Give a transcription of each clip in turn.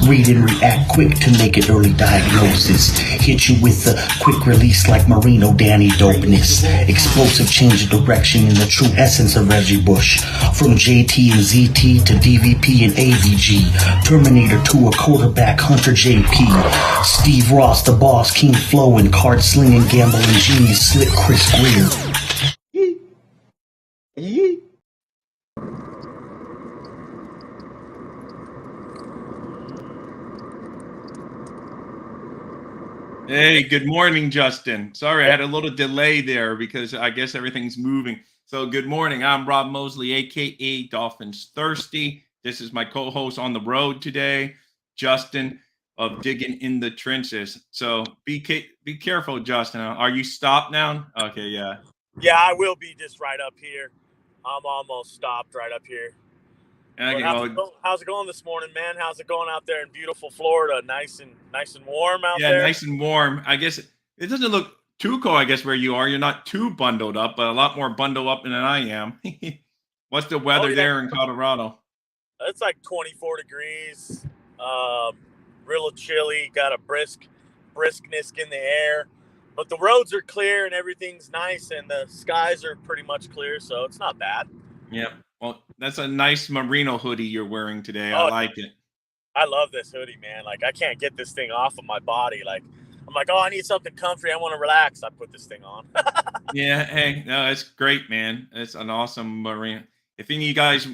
Read and react quick to make an early diagnosis. Hit you with a quick release like Marino Danny dopeness. Explosive change of direction in the true essence of Reggie Bush. From JT and ZT to DVP and AVG. Terminator to a quarterback, Hunter JP. Steve Ross, the boss, King Flow, and card slinging, gambling genius, slick Chris Greer. Hey, good morning, Justin. Sorry, I had a little delay there because I guess everything's moving. So good morning. I'm Rob Mosley, aka Dolphins Thirsty. This is my co-host on the road today, Justin of Digging in the Trenches. So be careful, Justin. Are you stopped now? Okay, yeah. Yeah, I will be just right up here. I'm almost stopped right up here. Okay, how's it going this morning, man? How's it going out there in beautiful Florida? Nice and warm out there. Yeah, nice and warm. I guess it doesn't look too cold. I guess where you are, you're not too bundled up, but a lot more bundled up than I am. What's the weather there in Colorado? It's like 24 degrees. Real chilly. Got a briskness in the air, but the roads are clear and everything's nice, and the skies are pretty much clear, so it's not bad. Yeah. Well, that's a nice merino hoodie you're wearing today. I like it. I love this hoodie, man. Like, I can't get this thing off of my body. Like, I'm like, oh, I need something comfy. I want to relax. I put this thing on. Yeah. Hey, no, it's great, man. It's an awesome merino. If any of you guys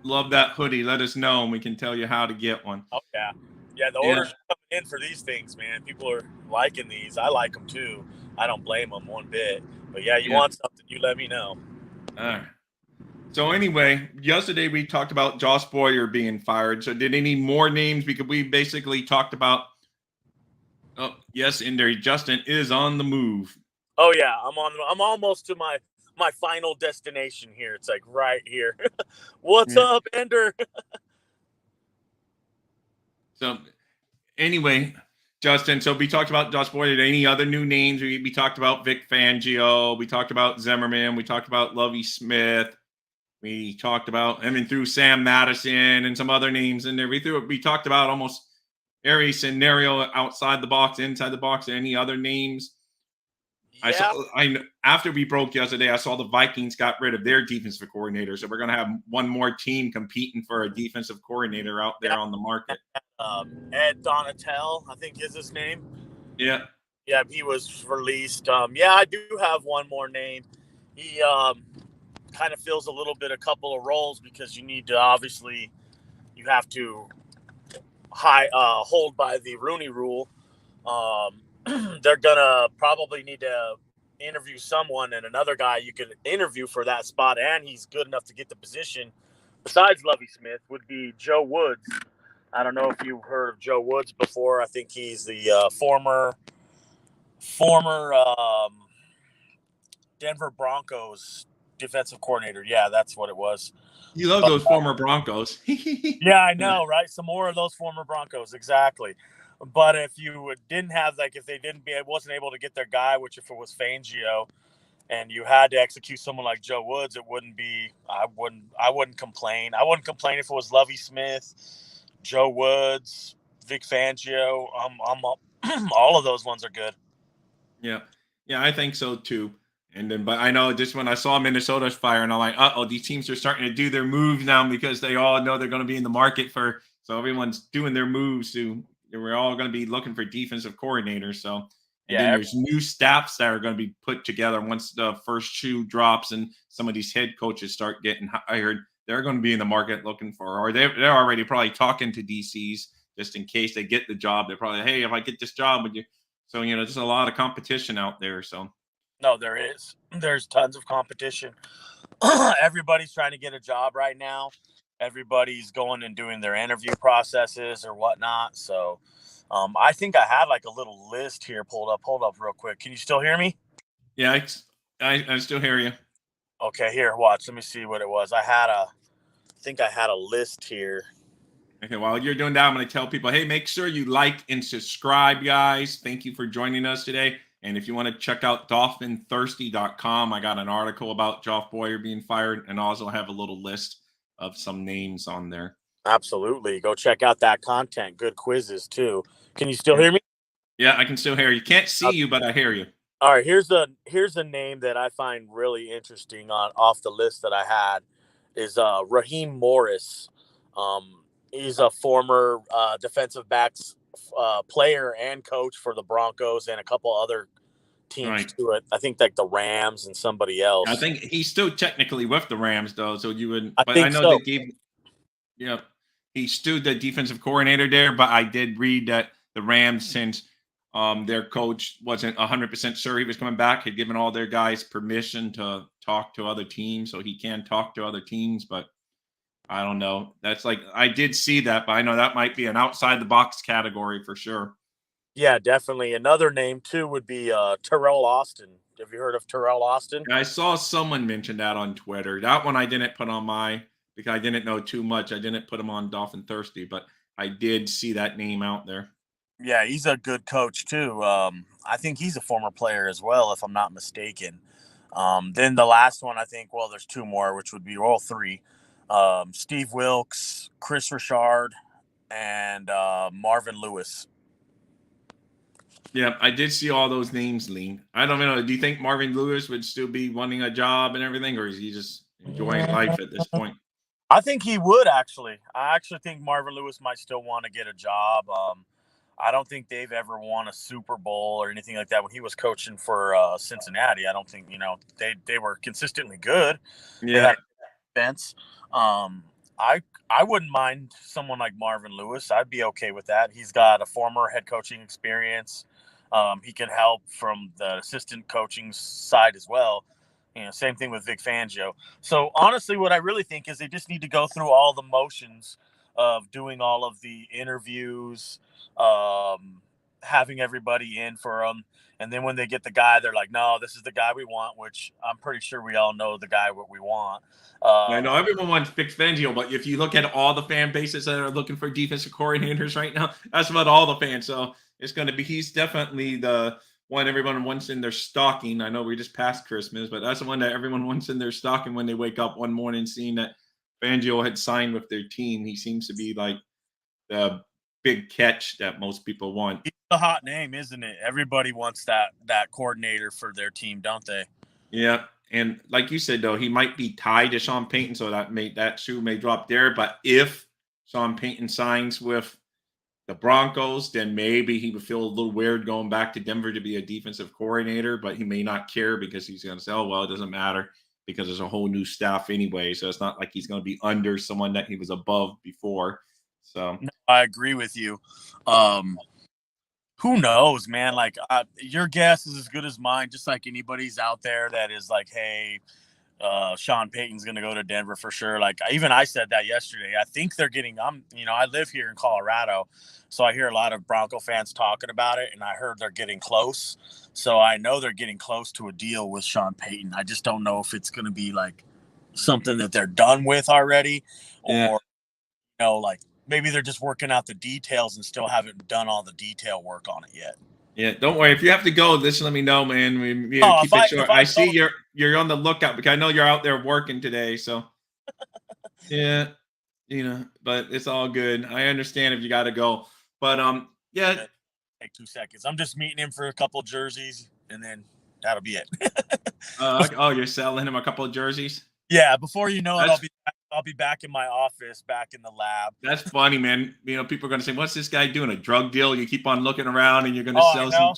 love that hoodie, let us know and we can tell you how to get one. Oh, yeah. Yeah, the orders are coming in for these things, man. People are liking these. I like them, too. I don't blame them one bit. But, yeah, you want something, you let me know. All right. So anyway, yesterday we talked about Josh Boyer being fired. So did any more names? Because we basically talked about. Oh yes, and there Justin is on the move. Oh yeah, I'm almost to my final destination here. It's like right here. What's up, Ender? So anyway, Justin. So we talked about Josh Boyer. Any other new names? We talked about Vic Fangio. We talked about Zimmerman. We talked about Lovie Smith. We talked about, through Sam Madison and some other names in there. We talked about almost every scenario outside the box, inside the box. Any other names? Yeah. After we broke yesterday, I saw the Vikings got rid of their defensive coordinator. So we're going to have one more team competing for a defensive coordinator out there on the market. Ed Donatel, I think is his name. Yeah. Yeah, he was released. I do have one more name. He kind of fills a couple of roles because you have to hold by the Rooney Rule. They're gonna probably need to interview someone, and another guy you could interview for that spot, and he's good enough to get the position besides Lovie Smith would be Joe Woods. I don't know if you've heard of Joe Woods before. I think he's the former Denver Broncos defensive coordinator. Yeah, that's what it was. You love those former Broncos. Yeah, I know, right? Some more of those former Broncos, exactly. But if you didn't have, if they wasn't able to get their guy, which if it was Fangio, and you had to execute someone like Joe Woods, it wouldn't be. I wouldn't complain. I wouldn't complain if it was Lovie Smith, Joe Woods, Vic Fangio. All of those ones are good. Yeah, I think so too. But I know just when I saw Minnesota's fire, and I'm like, these teams are starting to do their moves now because they all know they're going to be in the market so everyone's doing their moves we're all going to be looking for defensive coordinators. So, then there's new staffs that are going to be put together once the first shoe drops and some of these head coaches start getting hired. They're going to be in the market looking for, or they're already probably talking to DCs just in case they get the job. They're probably, hey, if I get this job, would you? So, there's a lot of competition out there. So. No, there is. There's tons of competition. Everybody's trying to get a job right now. Everybody's going and doing their interview processes or whatnot. So I think I had a little list here pulled up. Hold up real quick. Can you still hear me? Yeah, I still hear you. Okay, here, watch. Let me see what it was. I think I had a list here. Okay, while you're doing that, I'm going to tell people, hey, make sure you like and subscribe, guys. Thank you for joining us today. And if you want to check out DolphinThirsty.com, I got an article about Josh Boyer being fired, and also have a little list of some names on there. Absolutely. Go check out that content. Good quizzes too. Can you still hear me? Yeah, I can still hear you. Can't see you, but I hear you. All right. Here's a name that I find really interesting on off the list that I had is Raheem Morris. He's a former defensive backs player and coach for the Broncos and a couple other teams Right. to it. I think like the Rams and somebody I else. think he's still technically with the Rams though, so you would. I But I think know they so. gave. Yeah, he's still the defensive coordinator there. But I did read that the Rams, since their coach wasn't 100% sure he was coming back, had given all their guys permission to talk to other teams, so he can talk to other teams. But I don't know. That's like I did see that, but I know that might be an outside the box category for sure. Yeah, definitely. Another name too would be Terrell Austin. Have you heard of Terrell Austin? I saw someone mention that on Twitter. That one I didn't put on my because I didn't know too much. I didn't put him on Dolphin Thirsty, but I did see that name out there. Yeah, he's a good coach too. I think he's a former player as well, if I'm not mistaken. Then the last one, I think, well, there's two more, which would be all three. Steve Wilkes, Chris Richard, and Marvin Lewis. Yeah, I did see all those names lean. I don't know. Do you think Marvin Lewis would still be wanting a job and everything, or is he just enjoying life at this point? I think he would actually. I actually think Marvin Lewis might still want to get a job. I don't think they've ever won a Super Bowl or anything like that. When he was coaching for Cincinnati, I don't think they were consistently good. They Yeah, had defense. Um, I wouldn't mind someone like Marvin Lewis. I'd be okay with that. He's got a former head coaching experience. He can help from the assistant coaching side as well. Same thing with Vic Fangio. So honestly, what I really think is they just need to go through all the motions of doing all of the interviews, having everybody in for them. And then when they get the guy, they're like, no, this is the guy we want, which I'm pretty sure we all know the guy what we want. I know everyone wants Vic Fangio, but if you look at all the fan bases that are looking for defensive coordinators right now, that's about all the fans. So it's going to be he's definitely the one everyone wants in their stocking. I know we just passed Christmas, but that's the one that everyone wants in their stocking when they wake up one morning seeing that Fangio had signed with their team. He seems to be like the big catch that most people want. He's a hot name, isn't it? Everybody wants that coordinator for their team, don't they? Yeah. And like you said, though, he might be tied to Sean Payton, so that shoe may drop there. But if Sean Payton signs with the Broncos, then maybe he would feel a little weird going back to Denver to be a defensive coordinator, but he may not care because he's going to say, oh, well, it doesn't matter because there's a whole new staff anyway. So it's not like he's going to be under someone that he was above before. So No, I agree with you. Who knows, man? Like your guess is as good as mine. Just like anybody's out there that is like, hey, Sean Payton's going to go to Denver for sure. Like even I said that yesterday. I think they're getting. I live here in Colorado, so I hear a lot of Bronco fans talking about it, and I heard they're getting close. So I know they're getting close to a deal with Sean Payton. I just don't know if it's going to be like something that they're done with already, yeah. or like maybe they're just working out the details and still haven't done all the detail work on it yet. Yeah, don't worry. If you have to go, just let me know, man. Keep it short. I see you're on the lookout because I know you're out there working today. So yeah, but it's all good. I understand if you got to go, but yeah. Take 2 seconds. I'm just meeting him for a couple jerseys, and then that'll be it. Oh, you're selling him a couple of jerseys. Yeah, before you know it, I'll be back in my office, back in the lab. That's funny, man. People are going to say, "What's this guy doing? A drug deal?" You keep on looking around, and you're going to sell some.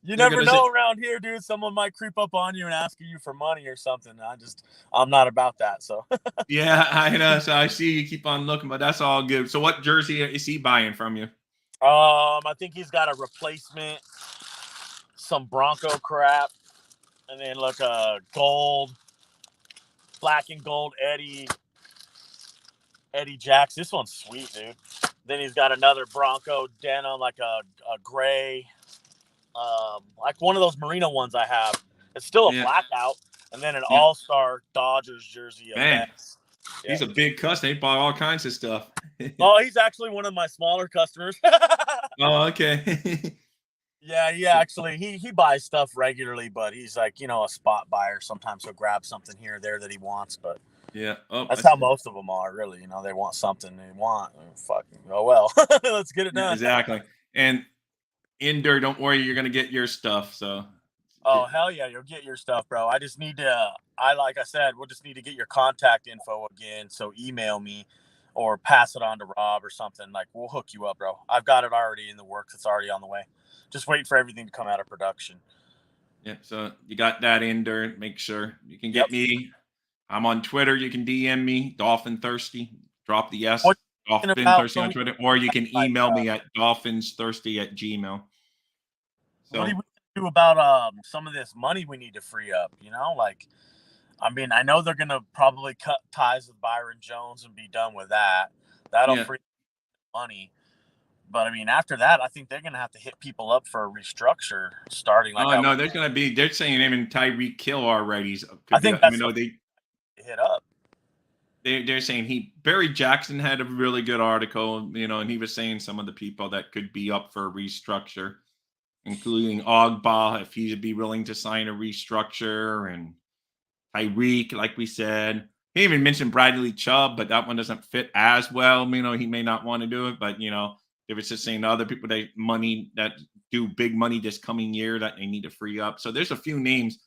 You never know around here, dude. Someone might creep up on you and ask you for money or something. I'm not about that. So. Yeah, I know. So I see you keep on looking, but that's all good. So what jersey is he buying from you? I think he's got a replacement, some Bronco crap, and then like a gold, black and gold Eddie Jacks. This one's sweet, dude. Then he's got another Bronco denim, like a gray, like one of those Merino ones I have. It's still a blackout, and then an All-Star Dodgers jersey. Man, he's a big customer. He bought all kinds of stuff. Oh, he's actually one of my smaller customers. Oh, okay. Yeah, he buys stuff regularly, but he's like, a spot buyer. Sometimes he'll grab something here or there that he wants, but Yeah. Oh, That's that's how most of them are, really. They want something they want. Fucking, oh well, let's get it yeah, done. exactly. And Ender, don't worry, you're gonna get your stuff. So Oh hell yeah, you'll get your stuff, bro. I just need to. Like I said, we'll just need to get your contact info again. So email me, or pass it on to Rob or something. Like we'll hook you up, bro. I've got it already in the works. It's already on the way. Just waiting for everything to come out of production. yeah, so you got that Ender. Make sure you can Yep. get me. I'm on Twitter. You can DM me, Dolphin Thirsty. Drop the S, What you thinking Dolphin about? Thirsty on Twitter, or you can Like, email me at dolphinsthirsty@gmail. what do So we do about some of this money we need to free up? Like, I mean, I know they're gonna probably cut ties with Byron Jones and be done with that. That'll yeah. free up money. But I mean, after that, I think they're gonna have to hit people up for a restructure starting like Oh no, there's gonna be. They're saying even Tyreek Kill already I could be. think Even that's though what they hit up. they're saying Barry Jackson had a really good article, and he was saying some of the people that could be up for a restructure, including Ogba, if he'd be willing to sign a restructure, and Tyreek, like we said. He even mentioned Bradley Chubb, but that one doesn't fit as well. He may not want to do it, but they were just saying other people that do big money this coming year that they need to free up. So there's a few names,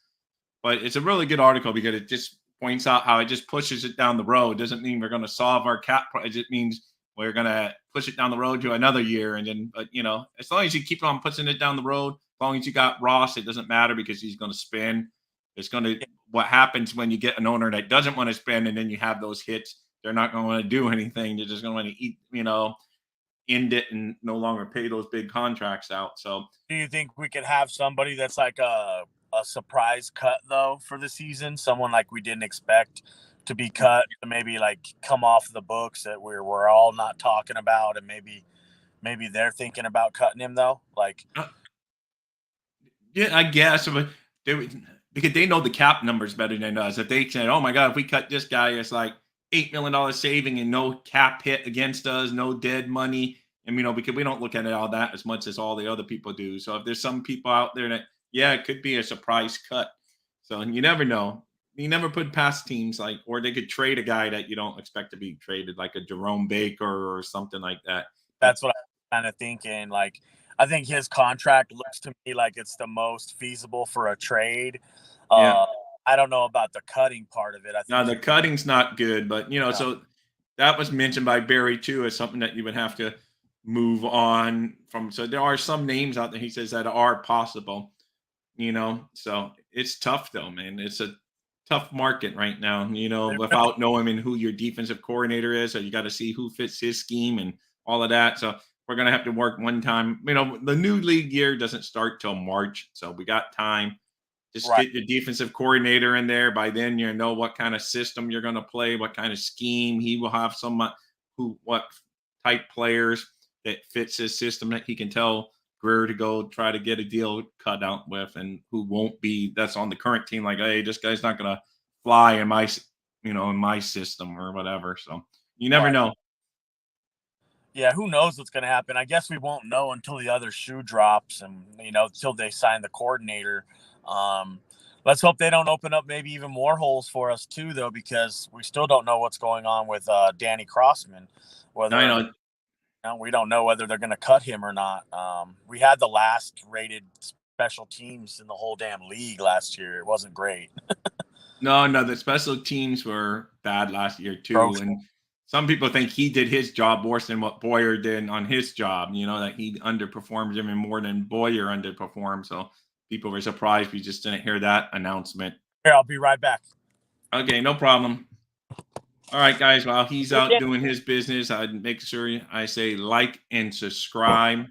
but it's a really good article because it just points out how it just pushes it down the road. It doesn't mean we're going to solve our cap. It just means we're going to push it down the road to another year. And then, but as long as you keep on pushing it down the road, as long as you got Ross, it doesn't matter because he's going to spend. It's going to, what happens when you get an owner that doesn't want to spend and then you have those hits, they're not going to want to do anything. They're just going to want to eat, end it and no longer pay those big contracts out. So Do you think we could have somebody that's like a surprise cut though for the season? Someone like we didn't expect to be cut, to maybe like come off the books that we're all not talking about, and maybe they're thinking about cutting him though. Like, yeah, I guess, but because they know the cap numbers better than us. If they said, "Oh my God, if we cut this guy, it's like $8 million saving and no cap hit against us, no dead money," and because we don't look at it all that as much as all the other people do. So if there's some people out there that, yeah, it could be a surprise cut. So you never know. You never put past teams or they could trade a guy that you don't expect to be traded, like a Jerome Baker or something like that. But that's what I'm kind of thinking. Like, I think his contract looks to me like it's the most feasible for a trade. yeah. I don't know about the cutting part of it. I Now think the cutting's not good, but yeah, so that was mentioned by Barry too as something that you would have to move on from. So there are some names out there he says that are possible, So it's tough though, man. It's a tough market right now, without knowing who your defensive coordinator is. So you got to see who fits his scheme and all of that. So we're gonna have to work one time. The new league year doesn't start till March, so we got time. Just right. get your defensive coordinator in there. By then, you know what kind of system you're going to play, what kind of scheme. He will have what type players that fits his system that he can tell Greer to go try to get a deal cut out with, and who won't be. That's on the current team. Like, hey, this guy's not going to fly in my system or whatever. So you never Right. know. Yeah, who knows what's going to happen? I guess we won't know until the other shoe drops, and until they sign the coordinator. Um, let's hope they don't open up maybe even more holes for us too, though, because we still don't know what's going on with Danny Crossman. I Whether know. we don't know whether they're going to cut him or not. We had the last rated special teams in the whole damn league last year. It wasn't great. No, the special teams were bad last year too, Broke. and some people think he did his job worse than what Boyer did on his job. That he underperformed even more than Boyer underperformed. So people were surprised we just didn't hear that announcement. Here, I'll be right back. Okay, no problem. All right, guys. While he's out doing his business, I'd make sure I say like and subscribe.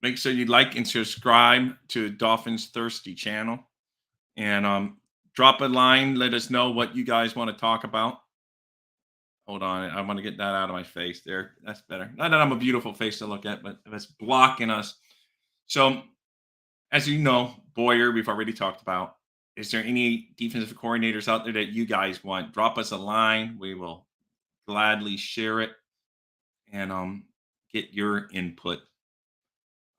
Make sure you like and subscribe to Dolphins Thirsty channel. And drop a line. Let us know what you guys want to talk about. Hold on. I want to get that out of my face there. That's better. Not that I'm a beautiful face to look at, but it's blocking us. So, as you know, Boyer, we've already talked about. Is there any defensive coordinators out there that you guys want? Drop us a line. We will gladly share it and get your input.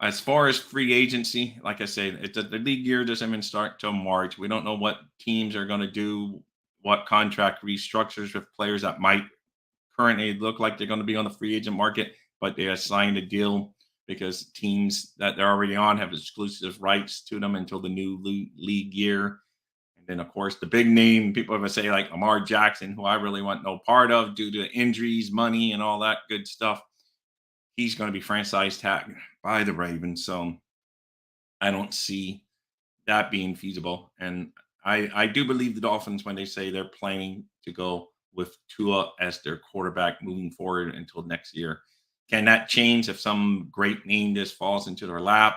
As far as free agency, like I said, the league year doesn't even start till March. We don't know what teams are going to do, what contract restructures with players that might currently look like they're going to be on the free agent market, but they assigned a deal because teams that they're already on have exclusive rights to them until the new league year. And then, of course, the big name people ever say like Lamar Jackson, who I really want no part of due to injuries, money, and all that good stuff. He's going to be franchise tagged by the Ravens. So I don't see that being feasible. And I do believe the Dolphins when they say they're planning to go with Tua as their quarterback moving forward until next year. Can that change if some great name just falls into their lap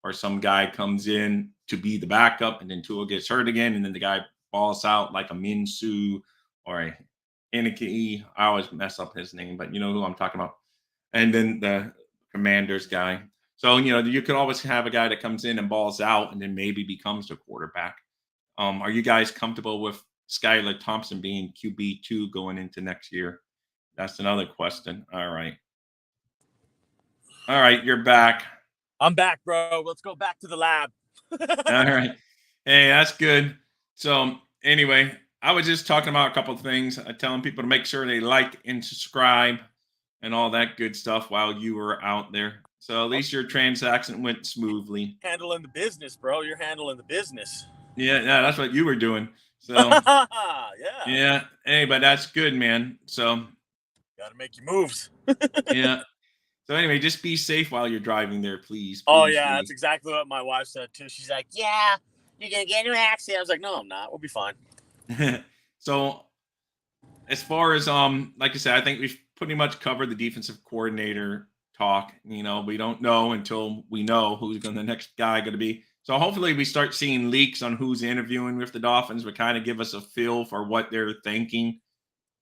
or some guy comes in to be the backup and then Tua gets hurt again and then the guy falls out like a Minsu or a Iniki? I always mess up his name, but you know who I'm talking about. And then the Commanders guy. So, you could always have a guy that comes in and balls out and then maybe becomes the quarterback. Are you guys comfortable with Skylar Thompson being QB2 going into next year? That's another question. All right. All right, you're back. I'm back, bro. Let's go back to the lab. All right. Hey, that's good. So, anyway, I was just talking about a couple of things. Telling people to make sure they like and subscribe and all that good stuff while you were out there. So at least your transaction went smoothly. Handling the business, bro. You're handling the business. Yeah, that's what you were doing. So yeah. Hey, but that's good, man. So gotta make your moves. Yeah. So anyway, just be safe while you're driving there, please. Oh yeah, that's exactly what my wife said too. She's like, "Yeah, you're gonna get into an accident." I was like, "No, I'm not. We'll be fine." So as far as like I said, I think we've pretty much covered the defensive coordinator talk. We don't know until we know who's the next guy going to be. So hopefully we start seeing leaks on who's interviewing with the Dolphins, but kind of give us a feel for what they're thinking,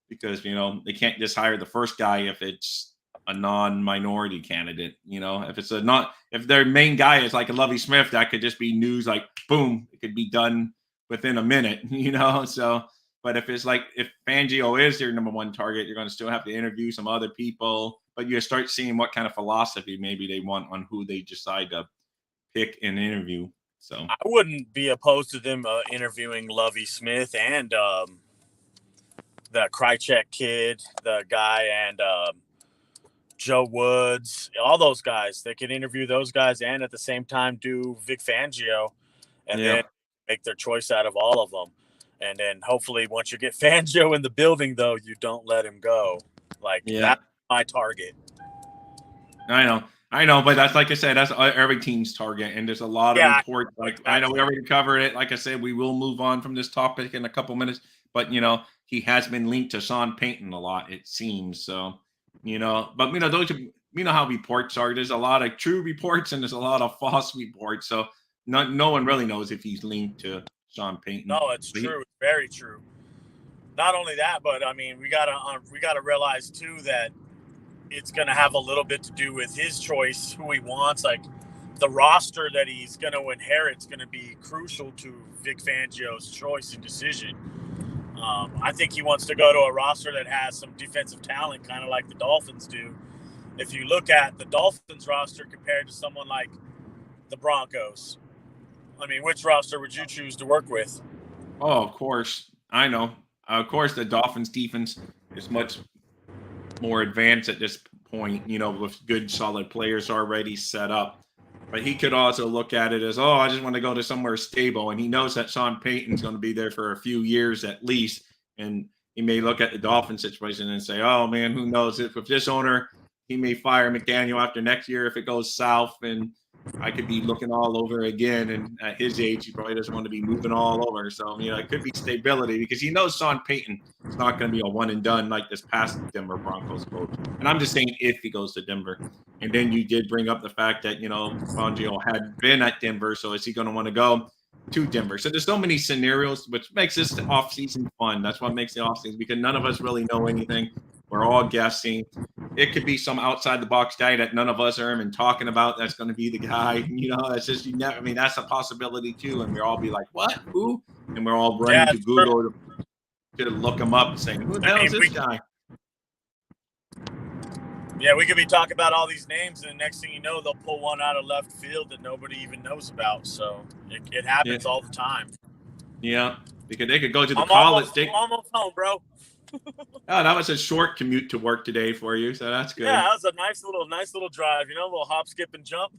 because they can't just hire the first guy if it's a non-minority candidate. If their main guy is like a Lovie Smith, that could just be news like boom, it could be done within a minute. So. But if Fangio is your number one target, you're going to still have to interview some other people. But you start seeing what kind of philosophy maybe they want on who they decide to pick and interview. So I wouldn't be opposed to them interviewing Lovie Smith and the Krychek kid, the guy, and Joe Woods, all those guys. They could interview those guys and at the same time do Vic Fangio and then make their choice out of all of them. And then hopefully once you get Fangio in the building, though, you don't let him go. That's my target. I know. But that's, like I said, that's every team's target. And there's a lot of reports. I know we already covered it. Like I said, we will move on from this topic in a couple minutes. But, he has been linked to Sean Payton a lot, it seems. So, but, those how reports are. There's a lot of true reports and there's a lot of false reports. So no one really knows if he's linked to Sean Payton. No, it's true. It's very true. Not only that, but I mean, we gotta realize too that it's gonna have a little bit to do with his choice, who he wants. Like the roster that he's gonna inherit is gonna be crucial to Vic Fangio's choice and decision. I think he wants to go to a roster that has some defensive talent, kind of like the Dolphins do. If you look at the Dolphins roster compared to someone like the Broncos, I mean, which roster would you choose to work with? Oh, of course. I know. Of course, the Dolphins defense is much more advanced at this point, with good, solid players already set up. But he could also look at it as, I just want to go to somewhere stable. And he knows that Sean Payton's going to be there for a few years at least. And he may look at the Dolphins situation and say, oh, man, who knows? If with this owner, he may fire McDaniel after next year if it goes south. And I could be looking all over again. And at his age, he probably doesn't want to be moving all over. So, it could be stability because he knows Sean Payton is not going to be a one and done like this past Denver Broncos coach. And I'm just saying if he goes to Denver. And then you did bring up the fact that, Fangio had been at Denver. So is he going to want to go to Denver? So there's so many scenarios, which makes this offseason fun. That's what makes the offseason, because none of us really know anything. We're all guessing. It could be some outside the box guy that none of us are even talking about. That's going to be the guy. It's just that's a possibility too. And we'll all be like, "What? Who?" And we're all running to Google to look him up, and saying, "Who the hell is this guy?" Yeah, we could be talking about all these names, and the next thing you know, they'll pull one out of left field that nobody even knows about. So it happens all the time. Yeah. because they could go to the I'm college. almost home, bro. Oh, that was a short commute to work today for you, so that's good. Yeah, that was a nice little drive. A little hop, skip, and jump.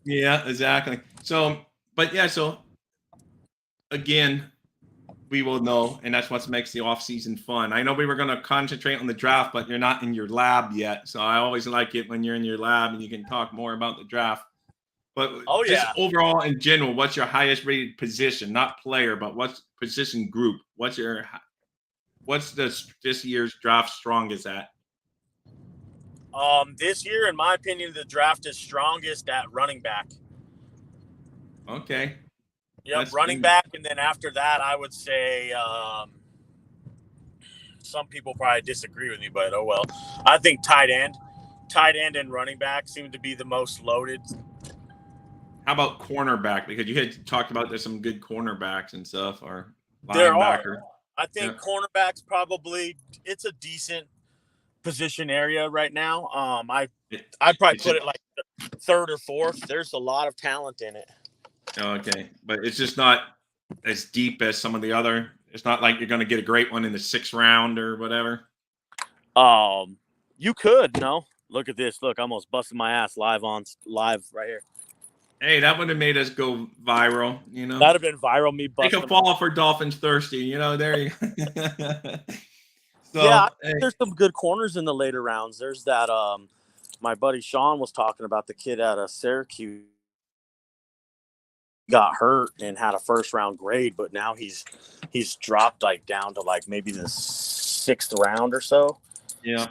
Yeah, exactly. So, but yeah, so again, we will know, and that's what makes the off season fun. I know we were going to concentrate on the draft, but you're not in your lab yet, so I always like it when you're in your lab and you can talk more about the draft. But Oh just yeah. overall in general, what's your highest rated position? Not player, but what's position group? What's this year's draft strongest at? This year, in my opinion, the draft is strongest at running back. Okay. Yep, running back, and then after that, I would say some people probably disagree with me, but oh well. I think tight end and running back seem to be the most loaded. How about cornerback? Because you had talked about there's some good cornerbacks and stuff, or There are. linebacker. I think cornerback's probably it's a decent position area right now. I'd probably put it like third or fourth. There's a lot of talent in it. Okay, but it's just not as deep as some of the other. It's not like you're going to get a great one in the 6th round or whatever. You could look at this. Look, I almost busted my ass live right here. Hey, that would have made us go viral. That'd have been viral. Me busting. Take a fall for Dolphins thirsty. There you. So, yeah, there's some good corners in the later rounds. There's that. My buddy Sean was talking about the kid out of Syracuse. Got hurt and had a 1st round grade, but now he's dropped down to maybe the 6th round or so. Yeah,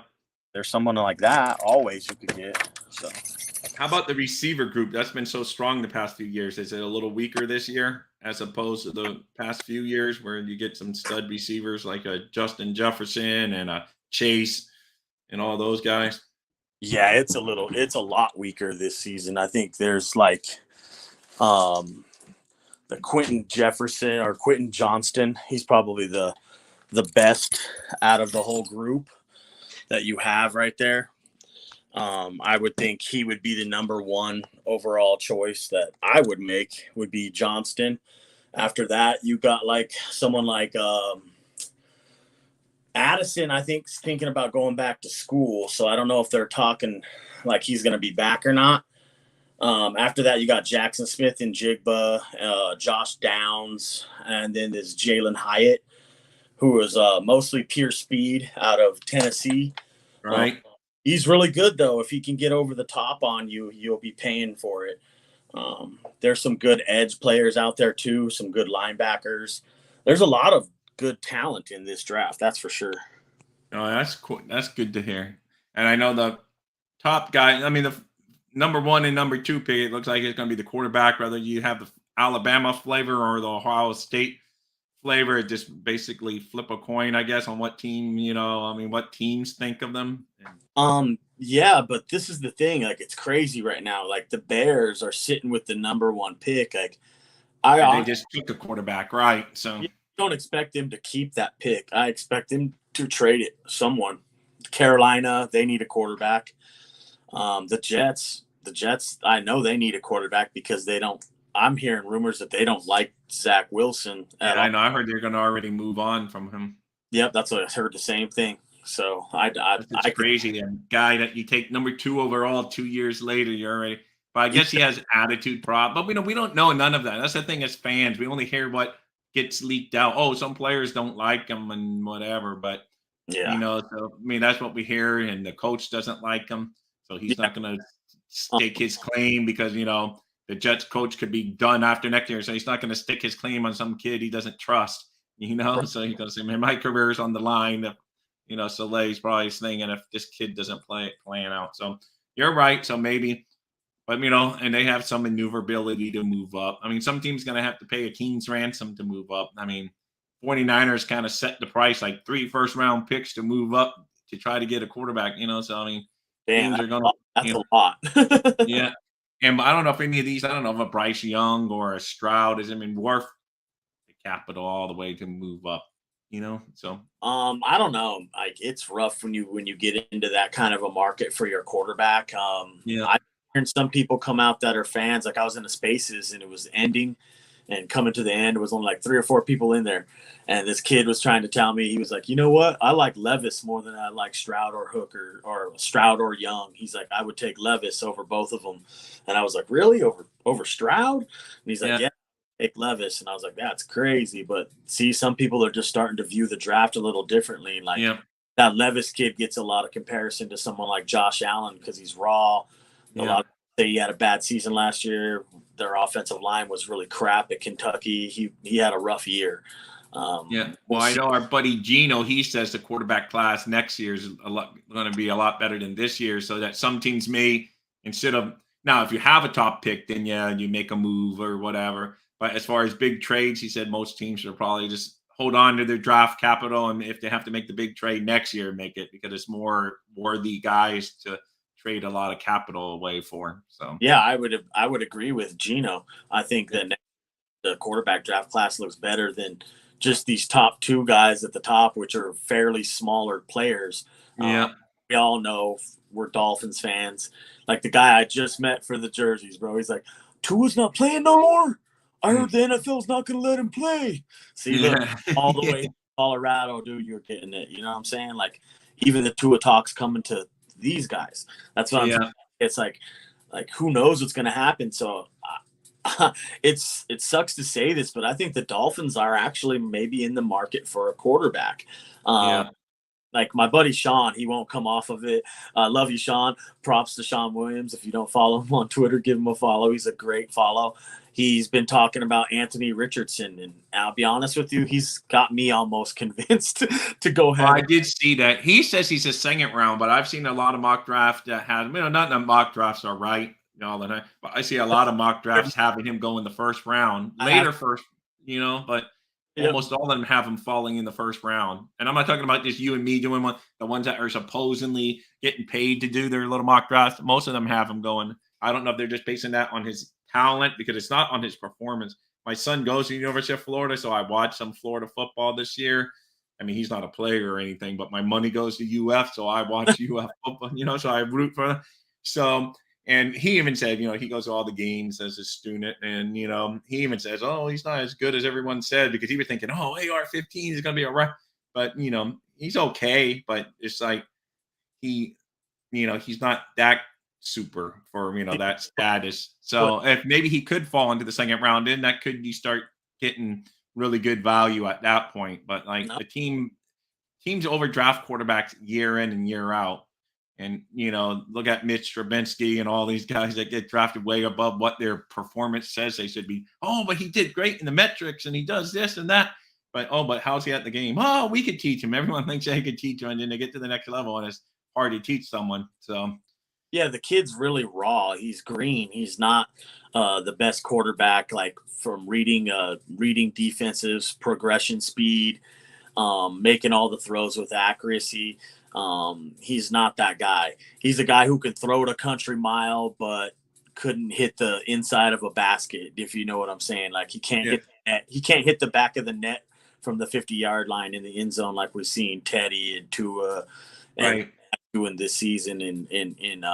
there's someone like that always you could get. So, how about the receiver group? That's been so strong the past few years. Is it a little weaker this year as opposed to the past few years where you get some stud receivers like a Justin Jefferson and a Chase and all those guys? Yeah, it's a lot weaker this season. I think there's the Quentin Jefferson or Quentin Johnston. He's probably the best out of the whole group that you have right there. I would think he would be the number 1 overall choice that I would make would be Johnston. After that, you got someone like Addison, I think, is thinking about going back to school. So I don't know if they're talking he's going to be back or not. After that, you got Jackson Smith and Jigba, Josh Downs, and then there's Jalen Hyatt, who is mostly pure speed out of Tennessee. Right. He's really good, though. If he can get over the top on you, you'll be paying for it. There's some good edge players out there, too, some good linebackers. There's a lot of good talent in this draft, that's for sure. Oh, that's cool. That's good to hear. And I know the top guy, the number 1 and number 2 pick, it looks like it's going to be the quarterback, whether you have the Alabama flavor or the Ohio State flavor. It just basically flip a coin, I guess, on what team, what teams think of them. Yeah, but this is the thing. It's crazy right now. The Bears are sitting with the number 1 pick. They just took a quarterback, right? So you don't expect them to keep that pick. I expect them to trade it. Someone. Carolina, they need a quarterback. The Jets, I know they need a quarterback because they don't. I'm hearing rumors that they don't like Zach Wilson. I know. I heard they're going to already move on from him. Yep, that's what I heard. The same thing. So it's crazy. A guy that you take number 2 overall 2 years later, you're already. But I guess he has attitude problem. But we don't know none of that. That's the thing as fans. We only hear what gets leaked out. Oh, some players don't like him and whatever. But yeah, so that's what we hear. And the coach doesn't like him. So he's not going to stake his claim because, the Jets coach could be done after next year. So he's not going to stick his claim on some kid he doesn't trust, So he's going to say, man, my career's on the line. Solei's probably thinking if this kid doesn't playing out. So you're right. So maybe, but, and they have some maneuverability to move up. Some team's going to have to pay a king's ransom to move up. 49ers kind of set the price, 3 first-round picks to move up to try to get a quarterback, So, damn, are gonna, that's a lot. Yeah. And I don't know if any of these, I don't know if a Bryce Young or a Stroud is, worth the capital all the way to move up, So I don't know. It's rough when you get into that kind of a market for your quarterback. Yeah. I heard some people come out that are fans. I was in the Spaces and it was ending, and coming to the end, it was only like 3 or 4 people in there. And this kid was trying to tell me, he was like, you know what? I like Levis more than I like Stroud or Hooker or Stroud or Young. He's like, I would take Levis over both of them. And I was like, really? Over Stroud? And he's like, yeah, take Levis. And I was like, that's crazy. But see, some people are just starting to view the draft a little differently. Like that Levis kid gets a lot of comparison to someone like Josh Allen because he's raw. A lot of say he had a bad season last year. Their offensive line was really crap at Kentucky. He had a rough year. Well, I know our buddy Gino, he says the quarterback class next year is going to be a lot better than this year, so that some teams may, instead of, now if you have a top pick, then you make a move or whatever. But as far as big trades, he said most teams will probably just hold on to their draft capital, and if they have to make the big trade next year, make it, because it's more worthy guys to trade a lot of capital away for. So yeah, I would agree with Gino. I think that the quarterback draft class looks better than just these top 2 guys at the top, which are fairly smaller players. We all know, we're Dolphins fans. Like the guy I just met for the jerseys, bro. He's like, Tua's not playing no more. I heard the NFL's not going to let him play. See, look, all the way to Colorado, dude, you're getting it. You know what I'm saying? Like, even the Tua talks coming to these guys. That's what I'm saying. It's like who knows what's going to happen. So it sucks to say this, but I think the Dolphins are actually maybe in the market for a quarterback. Like my buddy Sean, he won't come off of it. Love you, Sean. Props to Sean Williams. If you don't follow him on Twitter, give him a follow. He's a great follow. He's been talking about Anthony Richardson, and I'll be honest with you, he's got me almost convinced to go ahead. I did see that. He says he's a second round, but I've seen a lot of mock draft that has, not that mock drafts are right, all the time, but I see a lot of mock drafts having him go in the first round, later first, but almost all of them have him falling in the first round. And I'm not talking about just you and me doing one, the ones that are supposedly getting paid to do their little mock drafts. Most of them have him going. I don't know if they're just basing that on his talent, because it's not on his performance. My son goes to the University of Florida, so I watched some Florida football this year. I mean, he's not a player or anything, but my money goes to UF, so I watch UF football, so I root for them. So, and he even said, he goes to all the games as a student, and, he even says, oh, he's not as good as everyone said, because he was thinking, oh, AR-15 is going to be all right. But, he's okay, but it's like he's not that super for, that status. So if maybe he could fall into the second round, then that could, you start getting really good value at that point. But like the teams overdraft quarterbacks year in and year out. And, look at Mitch Trubisky and all these guys that get drafted way above what their performance says they should be. Oh, but he did great in the metrics and he does this and that. But how's he at the game? Oh, we could teach him. Everyone thinks they could teach him, and then they get to the next level and it's hard to teach someone. So yeah, the kid's really raw. He's green. He's not the best quarterback, like from reading defenses, progression speed, making all the throws with accuracy. He's not that guy. He's a guy who could throw it a country mile, but couldn't hit the inside of a basket, if you know what I'm saying. Like he can't hit the net. He can't hit the back of the net from the 50-yard line in the end zone like we've seen Teddy and Tua and doing this season in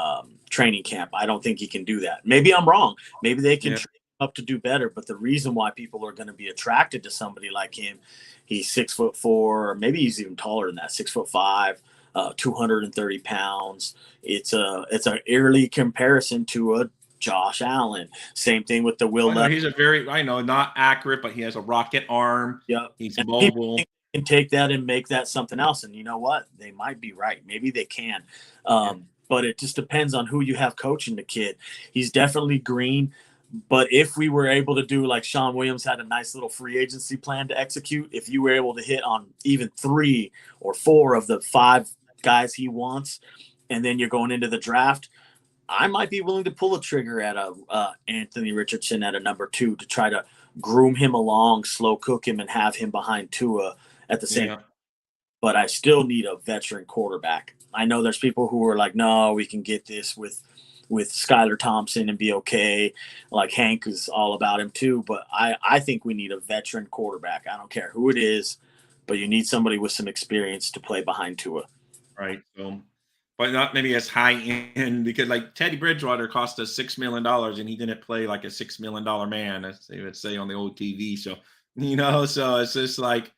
training camp. I don't think he can do that. Maybe I'm wrong. Maybe they can train him up to do better. But the reason why people are going to be attracted to somebody like him, he's 6'4", or maybe he's even taller than that, 6'5". 230 pounds. It's an early comparison to a Josh Allen. Same thing with the Will Levis. He's not accurate, but he has a rocket arm. Yep. He's mobile. Can take that and make that something else. And you know what? They might be right. Maybe they can. But it just depends on who you have coaching the kid. He's definitely green. But if we were able to do like Sean Williams had a nice little free agency plan to execute, if you were able to hit on even 3 or 4 of the 5 guys he wants, and then you're going into the draft, I might be willing to pull a trigger at a Anthony Richardson at a number 2 to try to groom him along, slow cook him, and have him behind Tua at the same time. But I still need a veteran quarterback. I know there's people who are like, no, we can get this with Skylar Thompson and be okay. Like Hank is all about him too. But I think we need a veteran quarterback. I don't care who it is, but you need somebody with some experience to play behind Tua. Right. So, but not maybe as high end because like Teddy Bridgewater cost us $6 million and he didn't play like a $6 million man, as they would say on the old TV. So so it's just like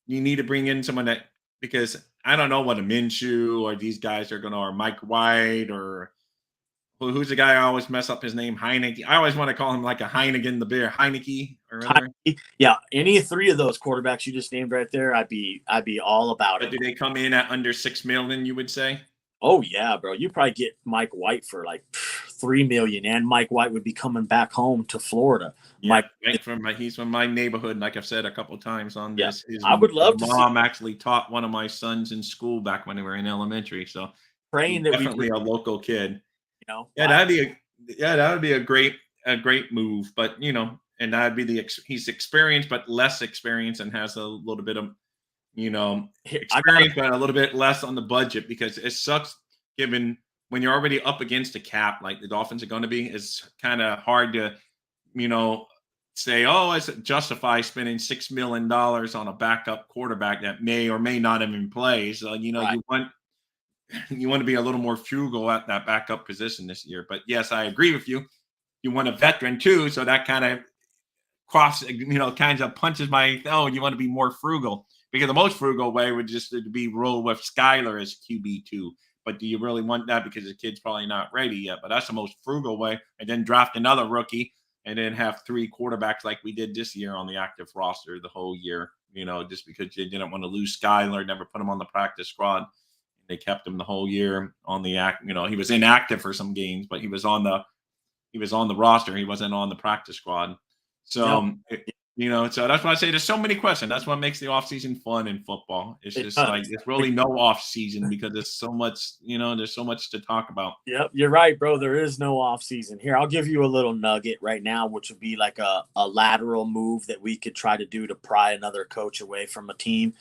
you need to bring in someone that because I don't know what a Minshew or these guys are gonna or Mike White or who's the guy I always mess up his name Heineke. I always want to call him like a Heineken the beer Heineke or whatever. Yeah, any three of those quarterbacks you just named right there, I'd be all about But it. do they come in at under 6 million? You would say? Oh yeah, bro. You probably get Mike White for like 3 million, and Mike White would be coming back home to Florida. Yeah, Mike he's from my neighborhood. Like I've said a couple times on Yeah, this, I would love to see. mom actually taught one of my sons in school back when they were in elementary. So Praying that definitely a local kid. Yeah, that would be a great move. But and that'd be he's experienced but less experienced and has a little bit of experience, but a little bit less on the budget because it sucks given when you're already up against a cap like the Dolphins are going to be. It's kind of hard to, say, oh, it's justify spending $6 million on a backup quarterback that may or may not even play. So you want to be a little more frugal at that backup position this year. But yes, I agree with you. You want a veteran too, so that kind of kind of punches my. Oh, you want to be more frugal because the most frugal way would just to be roll with Skyler as QB2. But do you really want that because the kid's probably not ready yet? But that's the most frugal way. And then draft another rookie and then have 3 quarterbacks like we did this year on the active roster the whole year. Just because they didn't want to lose Skyler, never put him on the practice squad. They kept him the whole year on the he was inactive for some games, but he was on the roster. He wasn't on the practice squad. So, so that's why I say there's so many questions. That's what makes the offseason fun in football. It's just like it's really no offseason because there's so much, there's so much to talk about. Yep, you're right, bro. There is no offseason. Here, I'll give you a little nugget right now, which would be like a lateral move that we could try to do to pry another coach away from a team.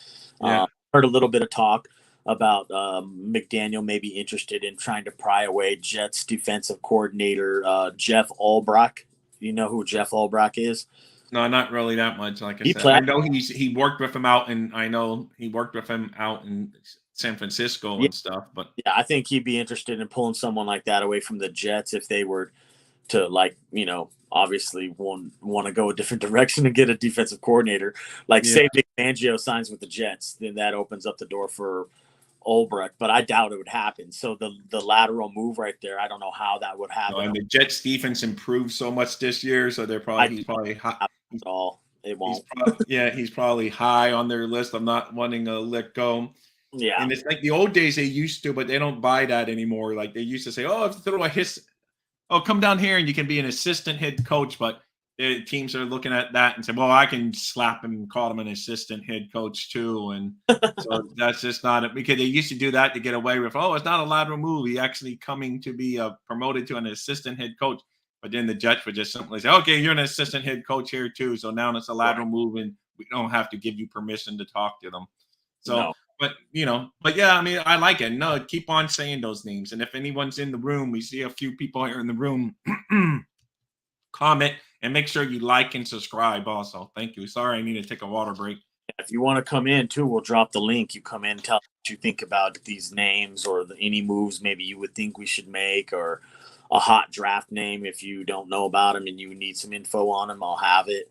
Yeah. Heard a little bit of talk about McDaniel may be interested in trying to pry away Jets defensive coordinator Jeff Ulbrich. You know who Jeff Ulbrich is? No, not really that much. Like I said, I know he worked with him out, and I know he worked with him out in San Francisco and stuff. But yeah, I think he'd be interested in pulling someone like that away from the Jets if they were to obviously want to go a different direction and get a defensive coordinator. Say Vic Fangio signs with the Jets, then that opens up the door for Ulbrich, but I doubt it would happen. So the lateral move right there, I don't know how that would happen. And the Jets defense improved so much this year, so he's probably high. At all. It won't. He's probably high on their list of not wanting to let go. Yeah. And it's like the old days they used to, but they don't buy that anymore. Like they used to say, oh, if you throw a come down here and you can be an assistant head coach, but teams are looking at that and say, well, I can slap him and call him an assistant head coach too. And so that's just not it because they used to do that to get away with, oh, it's not a lateral move. He actually coming to be promoted to an assistant head coach. But then the Jets would just simply say, okay, you're an assistant head coach here too. So now it's a lateral move and we don't have to give you permission to talk to them. So, but yeah, I mean, I like it. No, keep on saying those names. And if anyone's in the room, we see a few people here in the room, comment and make sure you like and subscribe also. Thank you. Sorry, I need to take a water break. If you want to come in too, we'll drop the link. You come in, tell us what you think about these names or any moves maybe you would think we should make or a hot draft name. If you don't know about them and you need some info on them, I'll have it.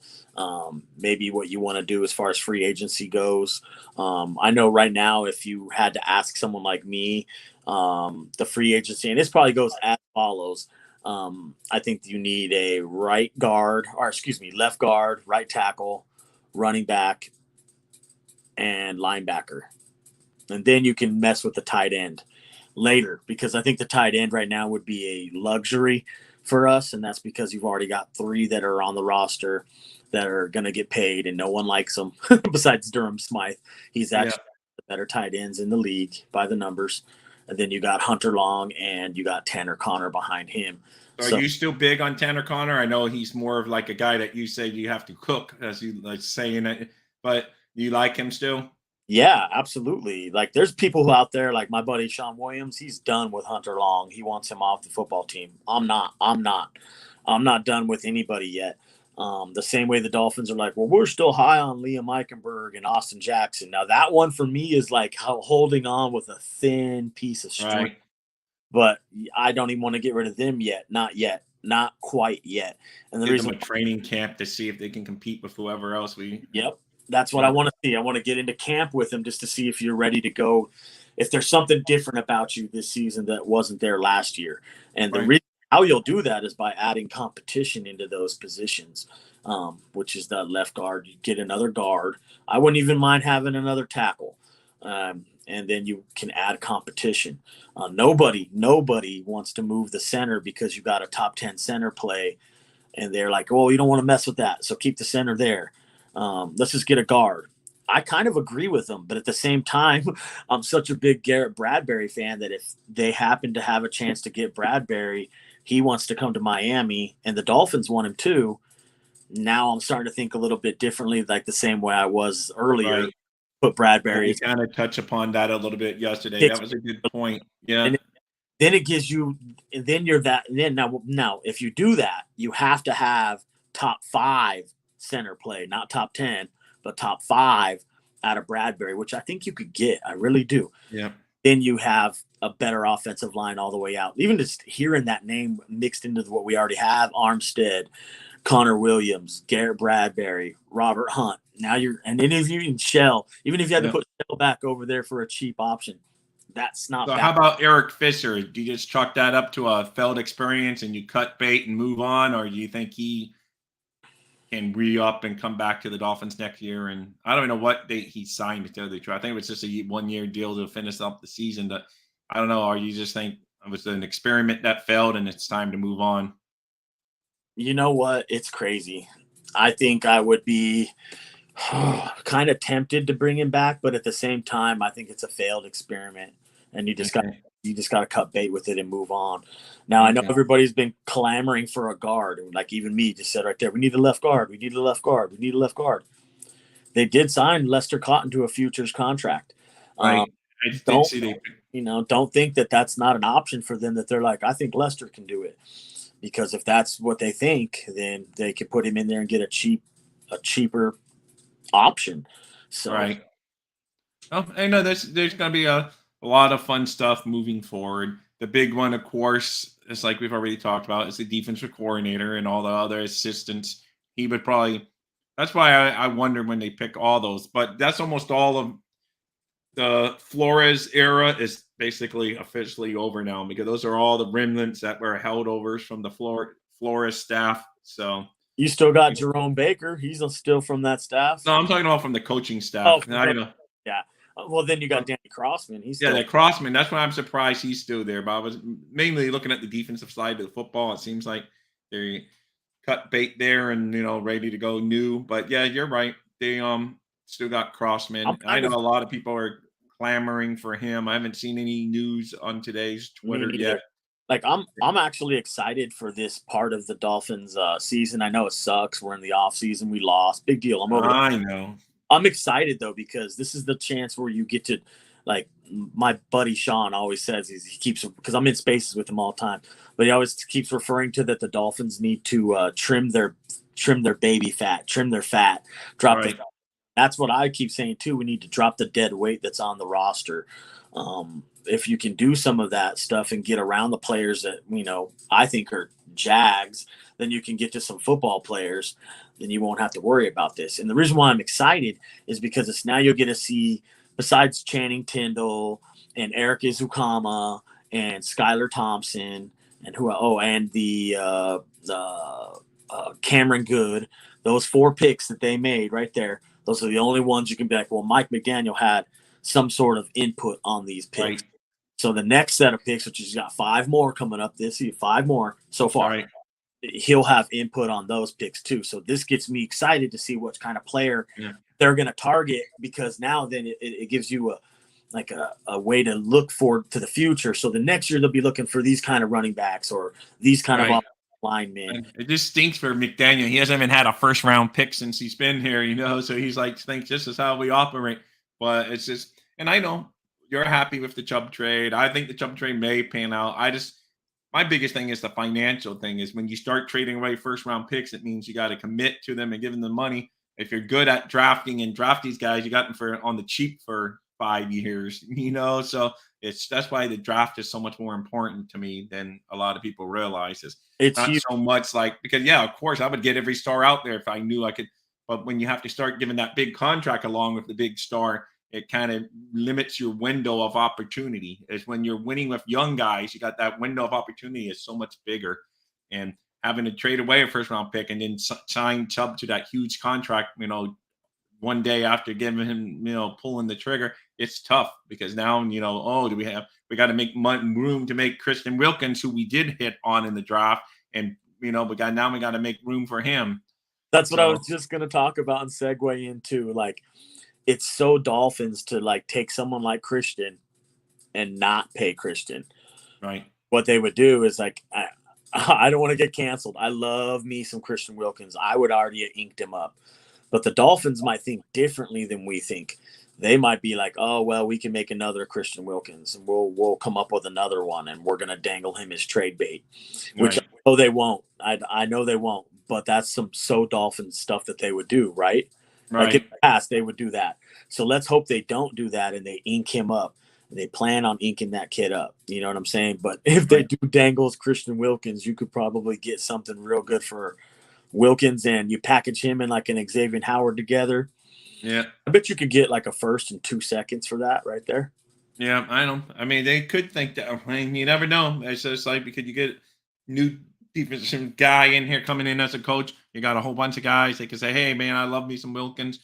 Maybe what you want to do as far as free agency goes. I know right now, if you had to ask someone like me, the free agency, and this probably goes as follows. I think you need a left guard, right tackle, running back, and linebacker. And then you can mess with the tight end later because I think the tight end right now would be a luxury for us. And that's because you've already got 3 that are on the roster that are going to get paid and no one likes them besides Durham Smythe. He's actually the better tight ends in the league by the numbers. And then you got Hunter Long and you got Tanner Connor behind him. So are you still big on Tanner Connor? I know he's more of like a guy that you say you have to cook, as you like saying it, but you like him still? Yeah, absolutely. Like there's people out there like my buddy Sean Williams, he's done with Hunter Long. He wants him off the football team. I'm not done with anybody yet. The same way the Dolphins are like, well, we're still high on Liam Eichenberg and Austin Jackson. Now that one for me is like holding on with a thin piece of string. Right. but I don't even want to get rid of them yet. Not yet. Not quite yet. And the Give them reason, a training camp to see if they can compete with whoever else we. yep, that's what I want to see. I want to get into camp with them just to see if you're ready to go. If there's something different about you this season that wasn't there last year, and the Right. reason how you'll do that is by adding competition into those positions, which is that left guard. You get another guard. I wouldn't even mind having another tackle, and then you can add competition. Nobody wants to move the center because you got a top 10 center play, and they're like, "Oh, you don't want to mess with that, so keep the center there. Let's just get a guard." I kind of agree with them, but at the same time, I'm such a big Garrett Bradbury fan that if they happen to have a chance to get Bradbury, he wants to come to Miami, and the Dolphins want him too. Now I'm starting to think a little bit differently, like the same way I was earlier. Right. Put Bradbury. We kind of touch upon that a little bit yesterday. Kicks, That was a good point. Yeah. and then it gives you, and then you're that. And then now, if you do that, you have to have top 5 center play, not top 10, but top 5 out of Bradbury, which I think you could get. I really do. Yeah. Then you have a better offensive line all the way out. Even just hearing that name mixed into what we already have: Armstead, Connor Williams, Garrett Bradbury, Robert Hunt. Now and then if you can Shell, even if you had to put Shell back over there for a cheap option, that's not So bad. how about Eric Fisher? Do you just chalk that up to a failed experience and you cut bait and move on, or do you think he can re-up and come back to the Dolphins next year? And I don't even know what date he signed to tell the truth. I think it was just a 1-year deal to finish up the season. But I don't know. Or you just think it was an experiment that failed and it's time to move on? You know what? It's crazy. I think I would be kind of tempted to bring him back, but at the same time, I think it's a failed experiment, and you just got to cut bait with it and move on. Now I know everybody's been clamoring for a guard, and like even me just said right there, we need a left guard. We need a left guard. We need a left guard. They did sign Lester Cotton to a futures contract. Right. I did see they. Don't think that that's not an option for them. That they're like, I think Lester can do it. Because if that's what they think, then they could put him in there and get a cheaper option. So Right. Oh, I know there's going to be a lot of fun stuff moving forward. The big one, of course, is like we've already talked about, is the defensive coordinator and all the other assistants. He would probably. That's why I wonder when they pick all those. But that's almost all of the Flores era is basically officially over now, because those are all the remnants that were holdovers from the Flores staff. So you still got Jerome Baker. He's still from that staff. No, I'm talking about from the coaching staff. Yeah. Well, then you got Danny Crossman. That Crossman. That's why I'm surprised he's still there. But I was mainly looking at the defensive side of the football. It seems like they cut bait there and ready to go new. But yeah, you're right. They still got Crossman. I know a lot of people are clamoring for him. I haven't seen any news on today's Twitter yet. Like I'm actually excited for this part of the Dolphins season. I know it sucks. We're in the off season. We lost. Big deal. I know. I'm excited though, because this is the chance where you get to, like my buddy Sean always says, he keeps, because I'm in spaces with him all the time, but he always keeps referring to that the Dolphins need to trim their baby fat, trim their fat, drop the. That's what I keep saying too. We need to drop the dead weight that's on the roster. If you can do some of that stuff and get around the players that I think are Jags, then you can get to some football players. Then you won't have to worry about this. And the reason why I'm excited is because it's now you'll get to see, besides Channing Tindall and Eric Izukama and Skylar Thompson and the Cameron Good, those 4 picks that they made right there. Those are the only ones you can be like, well, Mike McDaniel had some sort of input on these picks. Right. So the next set of picks, which he's got 5 more coming up this year, 5 more so far. Right. He'll have input on those picks too. So this gets me excited to see what kind of player they're going to target, because now then it gives you a way to look forward to the future. So the next year they'll be looking for these kind of running backs or these kind of linemen. It just stinks for McDaniel. He hasn't even had a first round pick since he's been here, so he's like, thinks this is how we operate. But it's just, and I know you're happy with the Chubb trade. I think the Chubb trade may pan out. My biggest thing is the financial thing. Is when you start trading away first round picks, it means you got to commit to them and give them the money. If you're good at drafting and draft these guys, you got them on the cheap for 5 years, so that's why the draft is so much more important to me than a lot of people realize. Is It's not huge. so much like, because yeah, of course I would get every star out there if I knew I could, but when you have to start giving that big contract along with the big star, it kind of limits your window of opportunity. Is when you're winning with young guys, you got that window of opportunity is so much bigger, and having to trade away a first round pick and then sign Chubb to that huge contract, one day after giving him, pulling the trigger, it's tough because now, oh, we got to make room to make Christian Wilkins, who we did hit on in the draft. And, we got to make room for him. That's what I was just going to talk about and segue into. Like, it's so Dolphins to like take someone like Christian and not pay Christian. Right. What they would do is like, I don't want to get canceled. I love me some Christian Wilkins. I would already have inked him up. But the Dolphins might think differently than we think. They might be like, oh, well, we can make another Christian Wilkins, and we'll come up with another one, and we're going to dangle him as trade bait, which Right. I know they won't. I know they won't, but that's some so Dolphins stuff that they would do, right? Right. Like in the past, they would do that. So let's hope they don't do that and they ink him up. They plan on inking that kid up. You know what I'm saying? But if they do dangles Christian Wilkins, you could probably get something real good for Wilkins, and you package him and like an Xavier Howard together. Yeah. I bet you could get like a first in 2 seconds for that right there. Yeah, I know. I mean, they could think that. I mean, you never know. It's just like, because you get new defensive guy in here coming in as a coach. You got a whole bunch of guys. They can say, "Hey, man, I love me some Wilkins,"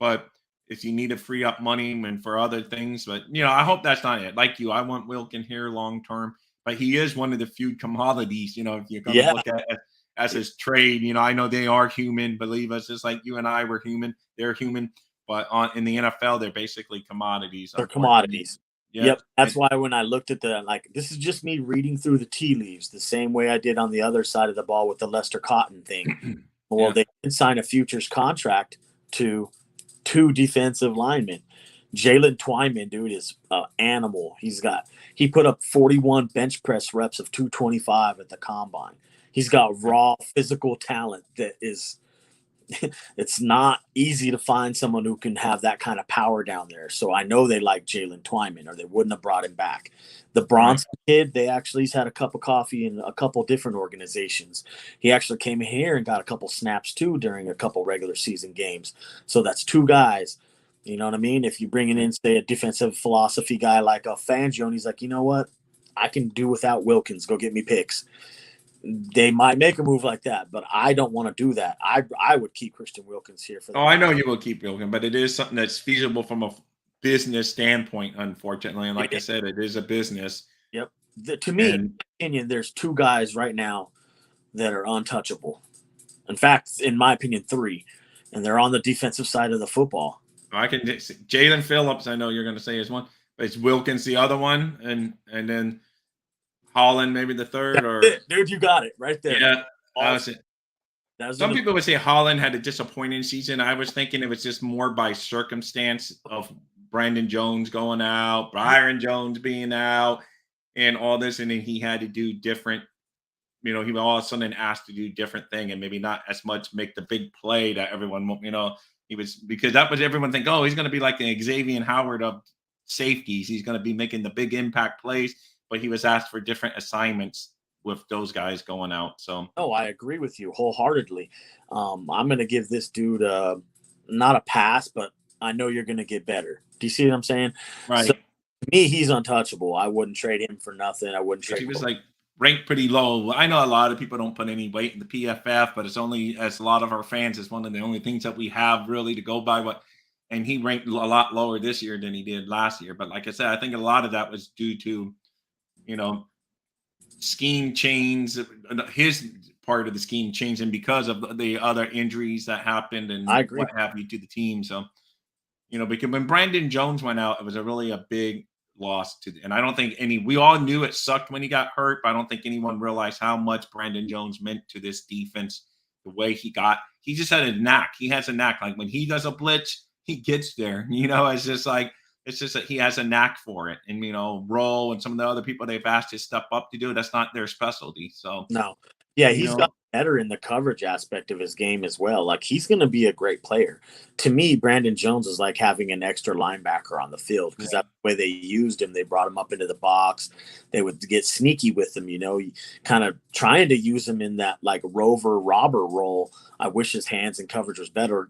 but if you need to free up money and for other things, but I hope that's not it. Like I want Wilkins here long term, but he is one of the few commodities. If you're going to look at it as his trade, I know they are human. Believe us, just like you and I were human. They're human. But in the NFL, they're basically commodities. They're commodities. Yep. That's why when I looked at this is just me reading through the tea leaves, the same way I did on the other side of the ball with the Lester Cotton thing. Well, they did sign a futures contract to 2 defensive linemen. Jalen Twyman, dude, is an animal. He put up 41 bench press reps of 225 at the combine. He's got raw physical talent that is it's not easy to find someone who can have that kind of power down there. So I know they like Jalen Twyman, or they wouldn't have brought him back. The Bronson kid, he's had a cup of coffee in a couple different organizations. He actually came in here and got a couple snaps too during a couple regular season games. So that's 2 guys. You know what I mean? If you bring in, say, a defensive philosophy guy like a Fangio, and he's like, you know what? I can do without Wilkins. Go get me picks. They might make a move like that, but I don't want to do that. I would keep Christian Wilkins here for that. Oh, I know you will keep Wilkins, but it is something that's feasible from a business standpoint, unfortunately. And like I said, it is a business. Yep. To me, in my opinion, there's 2 guys right now that are untouchable. In fact, in my opinion, 3, and they're on the defensive side of the football. I can Jalen Phillips. I know you're going to say is one, but it's Wilkins the other one, and then Holland maybe the third. Or dude, you got it right there. Yeah, awesome. Some people would say Holland had a disappointing season. I was thinking it was just more by circumstance of Brandon Jones going out, Byron Jones being out, and all this, and then he had to do different. He was all of a sudden asked to do different thing, and maybe not as much make the big play that everyone. He was, because that was everyone think, oh, he's going to be like the Xavier Howard of safeties. He's going to be making the big impact plays, but he was asked for different assignments with those guys going out. So, I agree with you wholeheartedly. I'm going to give this dude not a pass, but I know you're going to get better. Do you see what I'm saying? Right. So, to me, he's untouchable. I wouldn't trade him for nothing. I wouldn't trade him. He was like ranked pretty low. I know a lot of people don't put any weight in the PFF, but it's only, as a lot of our fans, it's one of the only things that we have really to go by. And he ranked a lot lower this year than he did last year. But like I said, I think a lot of that was due to, scheme change, his part of the scheme change, and because of the other injuries that happened and what have you to the team. So, because when Brandon Jones went out, it was really a big loss and I don't think we all knew it sucked when he got hurt, but I don't think anyone realized how much Brandon Jones meant to this defense. The way he just had a knack. He has a knack. Like when he does a blitz, he gets there. It's just like, it's just that he has a knack for it. And, Rowe and some of the other people they've asked to step up to do it, that's not their specialty. So, no. Yeah, he's got better in the coverage aspect of his game as well. Like he's going to be a great player. To me, Brandon Jones is like having an extra linebacker on the field because that's the way they used him. They brought him up into the box. They would get sneaky with him, kind of trying to use him in that like rover robber role. I wish his hands and coverage was better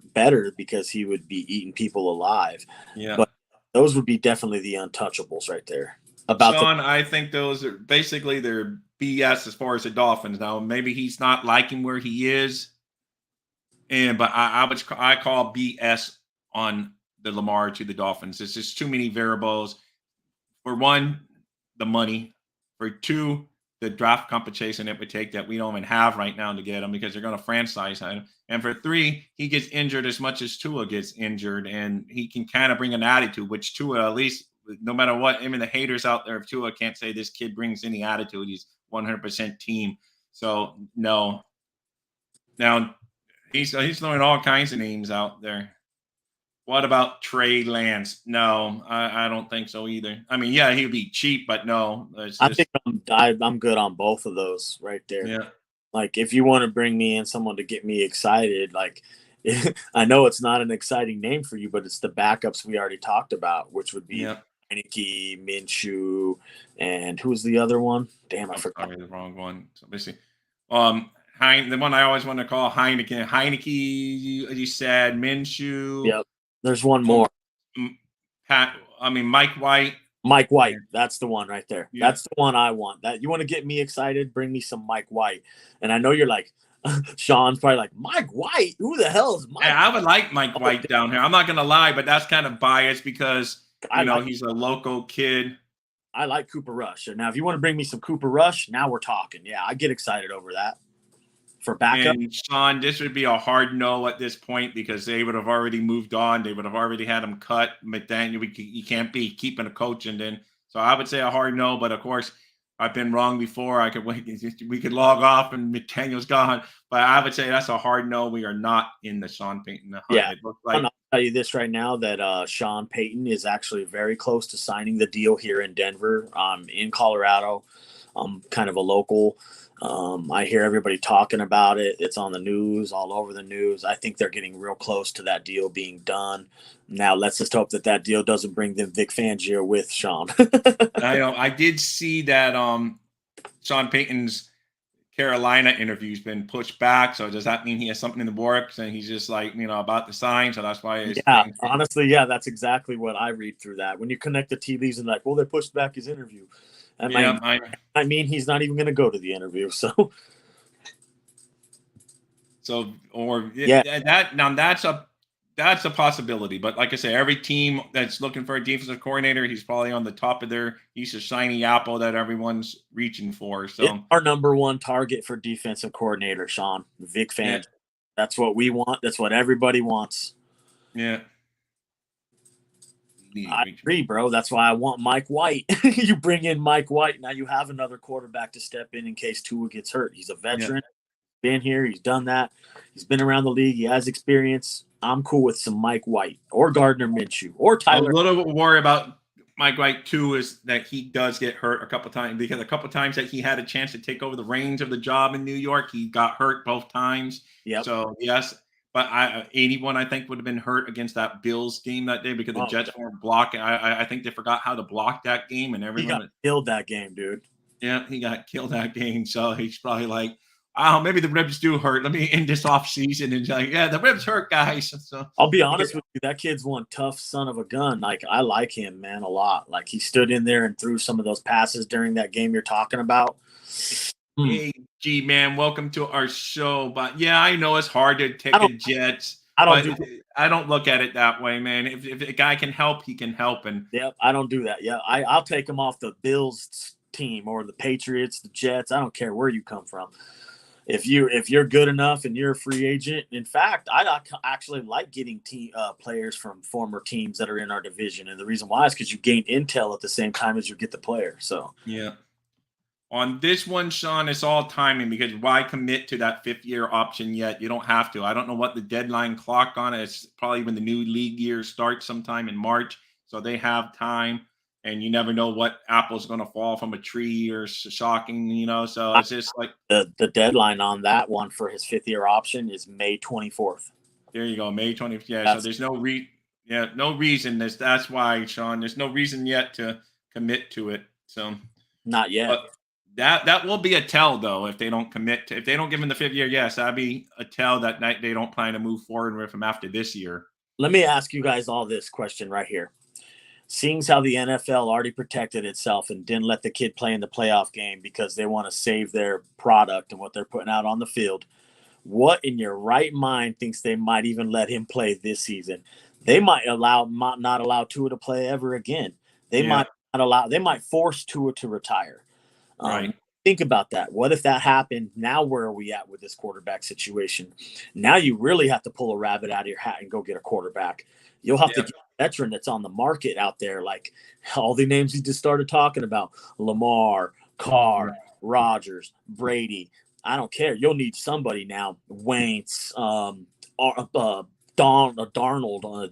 because he would be eating people alive. Yeah. But those would be definitely the untouchables right there. Sean, I think those are basically they're BS as far as the Dolphins. Now, maybe he's not liking where he is, but I call BS on the Lamar to the Dolphins. It's just too many variables. For one, the money. For two, the draft compensation it would take that we don't even have right now to get him because they're going to franchise him. And for three, he gets injured as much as Tua gets injured, and he can kind of bring an attitude, which Tua at least. No matter what, I mean, the haters out there of Tua can't say this kid brings any attitude. He's 100% team. So, no. Now, he's throwing all kinds of names out there. What about Trey Lance? No, I don't think so either. I mean, yeah, he'd be cheap, but no. I think I'm good on both of those right there. Yeah. Like, if you want to bring me in someone to get me excited, like, I know it's not an exciting name for you, but it's the backups we already talked about, which would be Heineke, Minshew, and who's the other one? Damn, I forgot. Sorry, the wrong one. So basically, the one I always want to call Heineke. Heineke, you said Minshew. Yep. There's one more. Mike White. Mike White. That's the one right there. Yeah. That's the one I want. That you want to get me excited? Bring me some Mike White. And I know you're like, Sean's probably like, Mike White? Who the hell is Mike? Yeah, I would like Mike White down here. I'm not going to lie, but that's kind of biased because, he's a local kid. I like Cooper Rush. And now if you want to bring me some Cooper Rush, now we're talking. Yeah, I get excited over that. For backup. And Sean, this would be a hard no at this point because they would have already moved on. They would have already had him cut. McDaniel, you can't be keeping a coach. And then, so I would say a hard no, but of course, I've been wrong before. We could log off and McDaniel's gone, but I would say that's a hard no. We are not in the Sean Payton. Yeah, I'll tell you this right now that Sean Payton is actually very close to signing the deal here in Denver. In Colorado. Kind of a local. I hear everybody talking about it. It's on the news, all over the news. I think they're getting real close to that deal being done. Now, let's just hope that deal doesn't bring them Vic Fangio with Sean. I know. I did see that Sean Payton's Carolina interview's been pushed back. So does that mean he has something in the works and he's just like, about to sign? So that's why. Honestly, that's exactly what I read through that. When you connect the tea leaves and like, well, they pushed back his interview. I mean, he's not even going to go to the interview. So that's a possibility. But like I say, every team that's looking for a defensive coordinator, he's probably on the top of he's a shiny apple that everyone's reaching for. So it's our number one target for defensive coordinator, Sean, Vic Fangio. Yeah. That's what we want. That's what everybody wants. Yeah. I agree, bro. That's why I want Mike White. You bring in Mike White. Now you have another quarterback to step in case Tua gets hurt. He's a veteran. Yeah. Been here. He's done that. He's been around the league. He has experience. I'm cool with some Mike White or Gardner Minshew or Tyler. A little worry about Mike White, too, is that he does get hurt a couple times because a couple times that he had a chance to take over the reins of the job in New York, he got hurt both times. Yeah. So, yes. But 81, I think, would have been hurt against that Bills game that day because the Jets weren't blocking. I think they forgot how to block that game, and everyone got killed that game, dude. Yeah, he got killed that game. So he's probably like, maybe the ribs do hurt. Let me end this off season. And like, yeah, the ribs hurt, guys. So I'll be honest with you, that kid's one tough son of a gun. Like, I like him, man, a lot. Like, he stood in there and threw some of those passes during that game you're talking about. Hey, G man, welcome to our show. But yeah, I know it's hard to take the Jets. I don't look at it that way, man. If a guy can help, he can help. And I don't do that. Yeah, I'll take him off the Bills team or the Patriots, the Jets. I don't care where you come from. If you're good enough and you're a free agent, in fact, I actually like getting players from former teams that are in our division, and the reason why is because you gain intel at the same time as you get the player. So yeah. On this one, Sean, it's all timing because why commit to that 5th-year option yet? You don't have to. I don't know what the deadline clock on it. It's probably when the new league year starts sometime in March, so they have time. and you never know what apple's going to fall from a tree or shocking, so it's just like the deadline on that one for his 5th-year option is May 24th. there you go, May 20th. Yeah, so there's no reason. That's why, Sean, there's no reason yet to commit to it. So not yet. But that will be a tell, though, if they don't commit if they don't give him the 5th year. Yes, that'd be a tell that night they don't plan to move forward with him after this year. Let me ask you guys all this question right here. Seeing how the NFL already protected itself and didn't let the kid play in the playoff game because they want to save their product and what they're putting out on the field, what in your right mind thinks they might even let him play this season? They might not allow Tua to play ever again. They might force Tua to retire. Right. Think about that. What if that happened? Now where are we at with this quarterback situation? Now you really have to pull a rabbit out of your hat and go get a quarterback. You'll have to get a veteran that's on the market out there, like all the names he just started talking about: Lamar, Carr, Rodgers, Brady. I don't care. You'll need somebody now. Wentz, Darnold,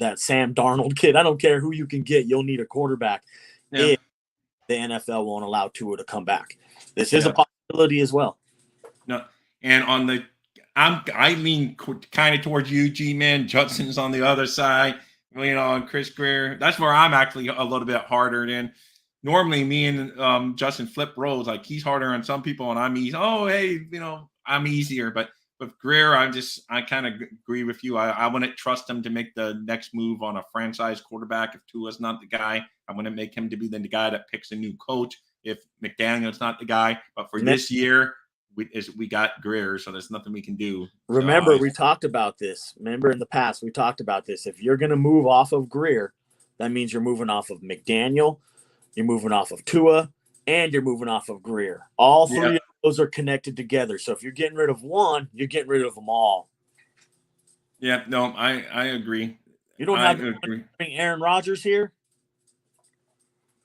that Sam Darnold kid. I don't care who you can get. You'll need a quarterback if the NFL won't allow Tua to come back. This is a possibility as well. No, and on the, I lean kind of towards you, G-Man. Judson's on the other side, and Chris Greer. That's where I'm actually a little bit harder than. Normally, me and Justin flip roles. Like, he's harder on some people, and I'm easy. Oh, hey, I'm easier. But with Greer, I kind of agree with you. I wouldn't trust him to make the next move on a franchise quarterback if Tua's not the guy. I wouldn't make him to be the guy that picks a new coach if McDaniel's not the guy. But for this year, we got Greer, so there's nothing we can do. Remember, we talked about this. Remember, in the past, we talked about this. If you're going to move off of Greer, that means you're moving off of McDaniel, you're moving off of Tua, and you're moving off of Greer. All three of those are connected together. So if you're getting rid of one, you're getting rid of them all. Yeah, no, I agree. You don't have Aaron Rodgers here?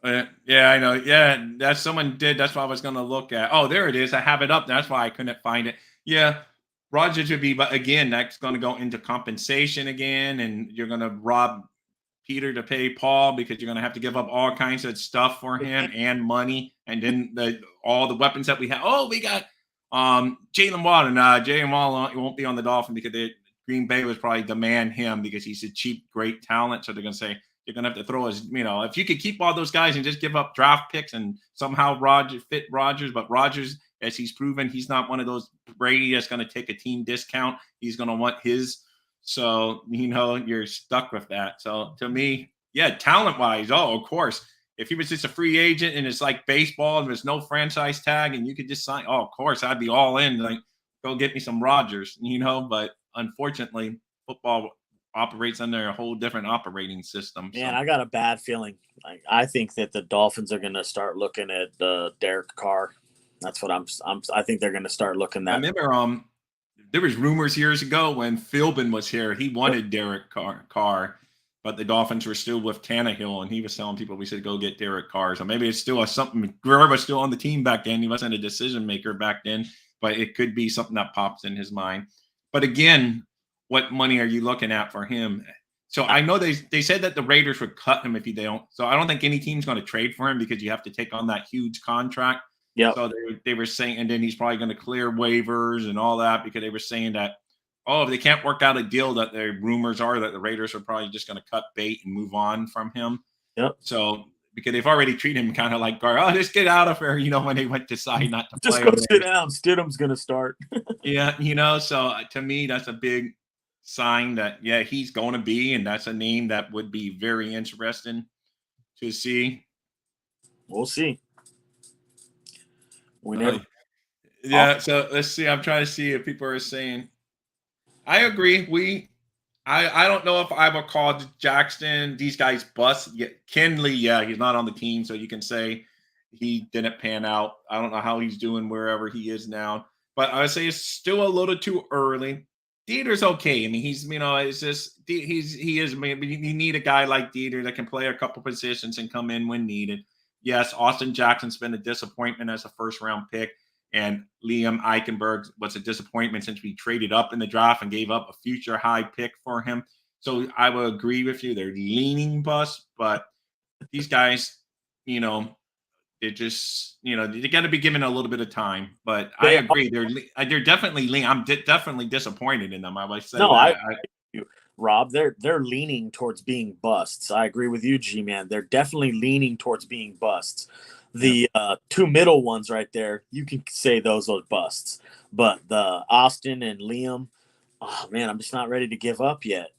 Yeah, I know. Yeah, that's someone did. That's what I was going to look at. Oh, there it is. I have it up. That's why I couldn't find it. Yeah, Rodgers would be, but again, that's going to go into compensation again, and you're going to rob Peter to pay Paul because you're going to have to give up all kinds of stuff for him and money, and then all the weapons that we have. Oh, we got Jalen Waddle. Jalen Waddle won't be on the Dolphins because Green Bay was probably demand him because he's a cheap, great talent. So they're going to say you're going to have to throw his. If you could keep all those guys and just give up draft picks and somehow fit Rodgers, but Rodgers, as he's proven, he's not one of those Brady that's going to take a team discount. He's going to want his. So, you're stuck with that. So, to me, talent-wise, of course. If he was just a free agent and it's like baseball and there's no franchise tag and you could just sign, of course, I'd be all in. Like, go get me some Rodgers, But unfortunately, football operates under a whole different operating system. Man, I got a bad feeling. I think that the Dolphins are going to start looking at Derek Carr. That's what I think they're going to start looking at. I remember there was rumors years ago when Philbin was here. He wanted Derek Carr, but the Dolphins were still with Tannehill, and he was telling people we should go get Derek Carr. So maybe it's still something. Guerrero was still on the team back then. He wasn't a decision maker back then, but it could be something that pops in his mind. But again, what money are you looking at for him? So I know they said that the Raiders would cut him if they don't. So I don't think any team's going to trade for him because you have to take on that huge contract. Yeah. So they were saying, and then he's probably going to clear waivers and all that because they were saying that, if they can't work out a deal, that the rumors are that the Raiders are probably just going to cut bait and move on from him. Yep. So because they've already treated him kind of like, just get out of here, when they went to decide not to just play. Just go sit down. Stidham's going to start. Yeah, so to me, that's a big sign that, he's going to be, and that's a name that would be very interesting to see. We'll see. So let's see. I'm trying to see if people are saying. I agree. I don't know if I would call Jackson these guys bust. Kenley, he's not on the team, so you can say he didn't pan out. I don't know how he's doing wherever he is now, but I would say it's still a little too early. Dieter's okay. I mean, he's it's just he is. Maybe you need a guy like Dieter that can play a couple positions and come in when needed. Yes, Austin Jackson's been a disappointment as a first-round pick, and Liam Eichenberg was a disappointment since we traded up in the draft and gave up a future high pick for him. So I will agree with you. They're leaning bust, but these guys, you know, it just, you got to be given a little bit of time. But I They agree, they're definitely lean. I'm definitely disappointed in them. I would say No, I that. you, Rob. They're leaning towards being busts. I agree with you, G man. They're definitely leaning towards being busts. Yeah. The two middle ones right there, you can say those are busts. But the Austin and Liam, oh man, I'm just not ready to give up yet.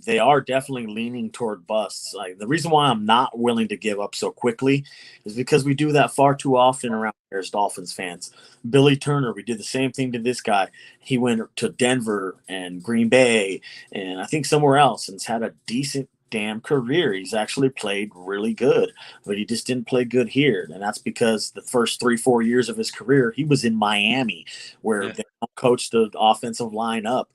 They are definitely leaning toward busts. Like the reason why I'm not willing to give up so quickly is because we do that far too often around here as Dolphins fans. Billy Turner, we did the same thing to this guy. He went to Denver and Green Bay and I think somewhere else and has had a decent damn career. He's actually played really good, but he just didn't play good here. And that's because the first 3-4 years of his career, he was in Miami where Yeah. they don't coach the offensive line up.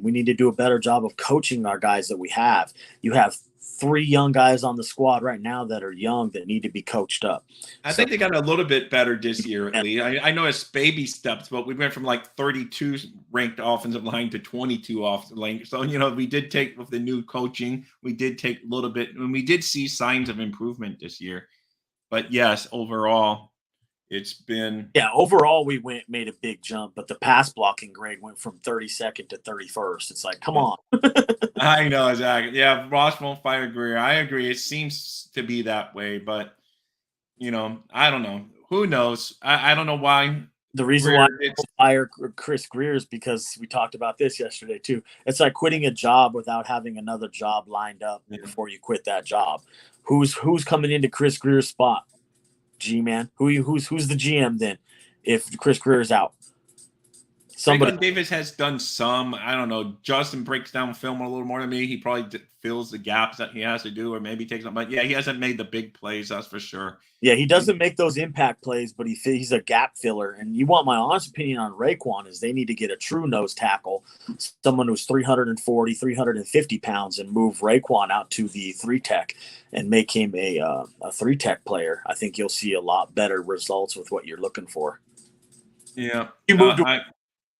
We need to do a better job of coaching our guys that we have. You have 3 young guys on the squad right now that are young that need to be coached up. I So, think they got a little bit better this year, at yeah. least. I know it's baby steps, but we went from like 32 ranked offensive line to 22 offensive line. So, we did take with the new coaching, we did take a little bit, and we did see signs of improvement this year. But yes, overall, it's been. Yeah, overall we made a big jump, but the pass blocking grade went from 32nd to 31st. It's like, come on. I know, exactly. Yeah, Ross won't fire Greer. I agree. It seems to be that way, but I don't know. Who knows? I don't know why. The reason why Greer, people fire Chris Greer is because we talked about this yesterday too. It's like quitting a job without having another job lined up before you quit that job. Who's coming into Chris Greer's spot? G-man. Who's the GM then if Chris Greer is out? Somebody. Raekwon Davis has done some. I don't know. Justin breaks down film a little more than me. He probably fills the gaps that he has to do, or maybe takes them. But yeah, he hasn't made the big plays. That's for sure. Yeah, he doesn't make those impact plays, but he's a gap filler. And you want my honest opinion on Raekwon is they need to get a true nose tackle, someone who's 340, 350 pounds, and move Raekwon out to the 3-tech and make him a 3-tech player. I think you'll see a lot better results with what you're looking for. Yeah.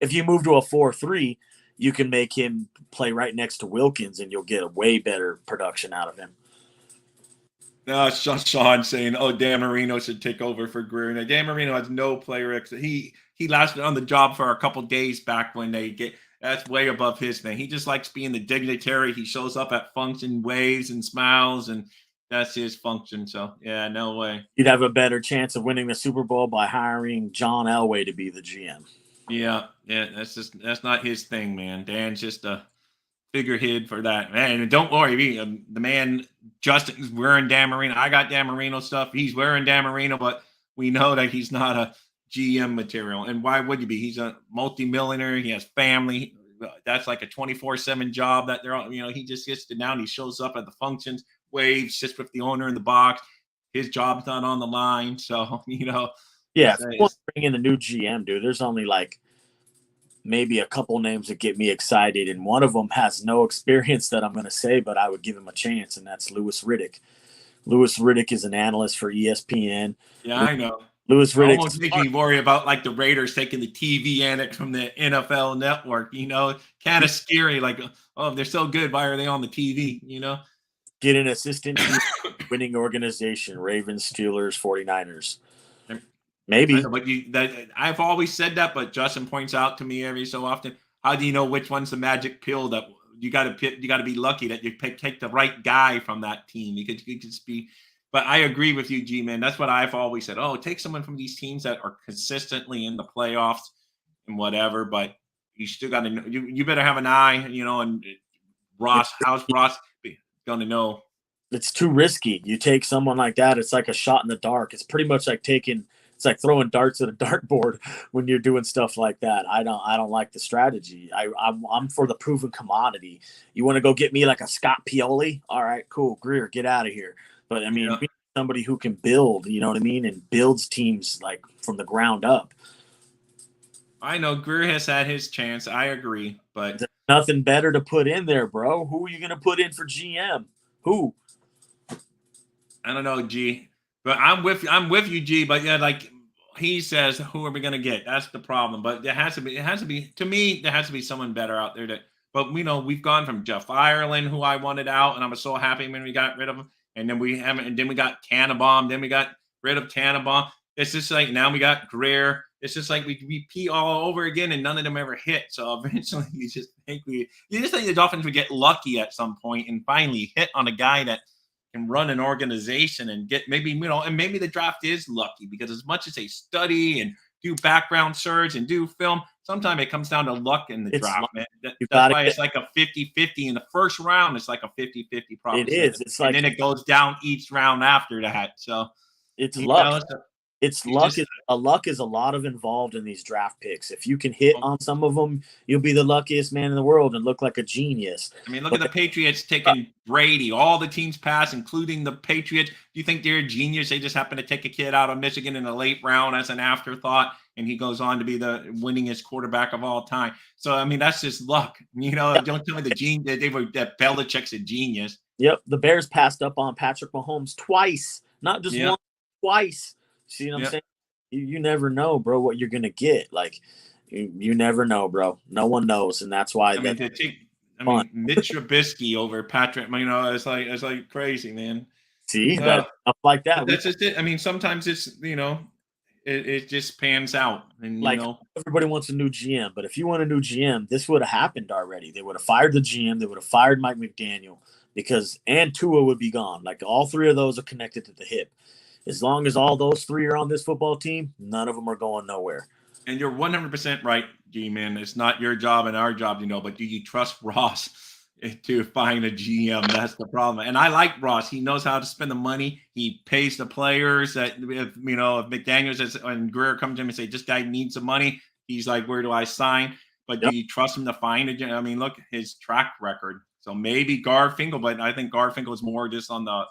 If you move to a 4-3, you can make him play right next to Wilkins, and you'll get a way better production out of him. No, it's just Sean saying, "Oh, Dan Marino should take over for Greer." Now, Dan Marino has no player. He lasted on the job for a couple days back when they get. That's way above his thing. He just likes being the dignitary. He shows up at function, waves and smiles, and that's his function. So yeah, no way. You'd have a better chance of winning the Super Bowl by hiring John Elway to be the GM. Yeah, that's not his thing, man. Dan's just a figurehead for that, man. And don't worry, the man Justin's wearing Dan Marino. I got Dan Marino stuff. He's wearing Dan Marino, but we know that he's not a GM material. And why would you be? He's a multimillionaire. He has family. That's like a 24/7 job that they're all, he just gets to now. He shows up at the functions, waves, just with the owner in the box. His job's not on the line. So, Yeah, if you want to bring in a new GM, dude, there's only like maybe a couple names that get me excited, and one of them has no experience that I'm going to say, but I would give him a chance, and that's Louis Riddick. Louis Riddick is an analyst for ESPN. Yeah, I know. Louis Riddick almost makes me worry about like the Raiders taking the TV annex from the NFL Network. Kind of scary. Like, oh, if they're so good, why are they on the TV? Get an assistant winning organization: Ravens, Steelers, 49ers. Maybe. But I've always said that, but Justin points out to me every so often, how do you know which one's the magic pill that you got to be lucky that you take the right guy from that team. You could just be, but I agree with you, G-Man. That's what I've always said. Oh, take someone from these teams that are consistently in the playoffs and whatever, but you still got to know, you better have an eye, and how's Ross going to know? It's too risky. You take someone like that, it's like a shot in the dark. It's pretty much like it's like throwing darts at a dartboard when you're doing stuff like that. I don't like the strategy. I'm for the proven commodity. You want to go get me like a Scott Pioli? All right, cool. Greer, get out of here. But I mean, somebody who can build, you know what I mean, and builds teams like from the ground up. I know Greer has had his chance. I agree, but there's nothing better to put in there, bro. Who are you going to put in for GM? Who? I don't know, G. But I'm with you, G. But yeah, like he says, who are we gonna get? That's the problem. But it has to be. To me, there has to be someone better out there. But we've gone from Jeff Ireland, who I wanted out, and I was so happy when we got rid of him. and then we haven't, and then we got Tannenbaum, then we got rid of Tannenbaum. It's just like now we got Greer. It's just like we repeat all over again, and none of them ever hit. So eventually, you just think the Dolphins would get lucky at some point and finally hit on a guy that can run an organization and get maybe and maybe the draft is lucky because as much as they study and do background search and do film, sometimes it comes down to luck in the draft, man. That's why it's like a 50-50 in the first round. It's like a 50-50 proposition. It is. It's like, and then it goes down each round after that. So it's luck. It's luck. Luck is a lot of involved in these draft picks. If you can hit on some of them, you'll be the luckiest man in the world and look like a genius. I mean, look at the Patriots taking Brady. All the teams pass, including the Patriots. Do you think they're a genius? They just happen to take a kid out of Michigan in the late round as an afterthought, and he goes on to be the winningest quarterback of all time. So, I mean, that's just luck. Don't tell me that Belichick's a genius. Yep, the Bears passed up on Patrick Mahomes twice, not just once, twice. See what I'm saying? You never know, bro, what you're gonna get. Like, you never know, bro. No one knows, and that's why. Mitch Trubisky over Patrick. It's like crazy, man. See, stuff like that. That's just it. I mean, sometimes it's it just pans out, and everybody wants a new GM, but if you want a new GM, this would have happened already. They would have fired the GM. They would have fired Mike McDaniel and Tua would be gone. Like all three of those are connected to the hip. As long as all those three are on this football team, none of them are going nowhere. And you're 100% right, G-Man. It's not your job and our job, but do you trust Ross to find a GM? That's the problem. And I like Ross. He knows how to spend the money. He pays the players. That if McDaniels and Greer come to him and say, this guy needs some money, he's like, where do I sign? But do you trust him to find a GM? I mean, look, his track record. So maybe Garfinkel, but I think Garfinkel is more just on the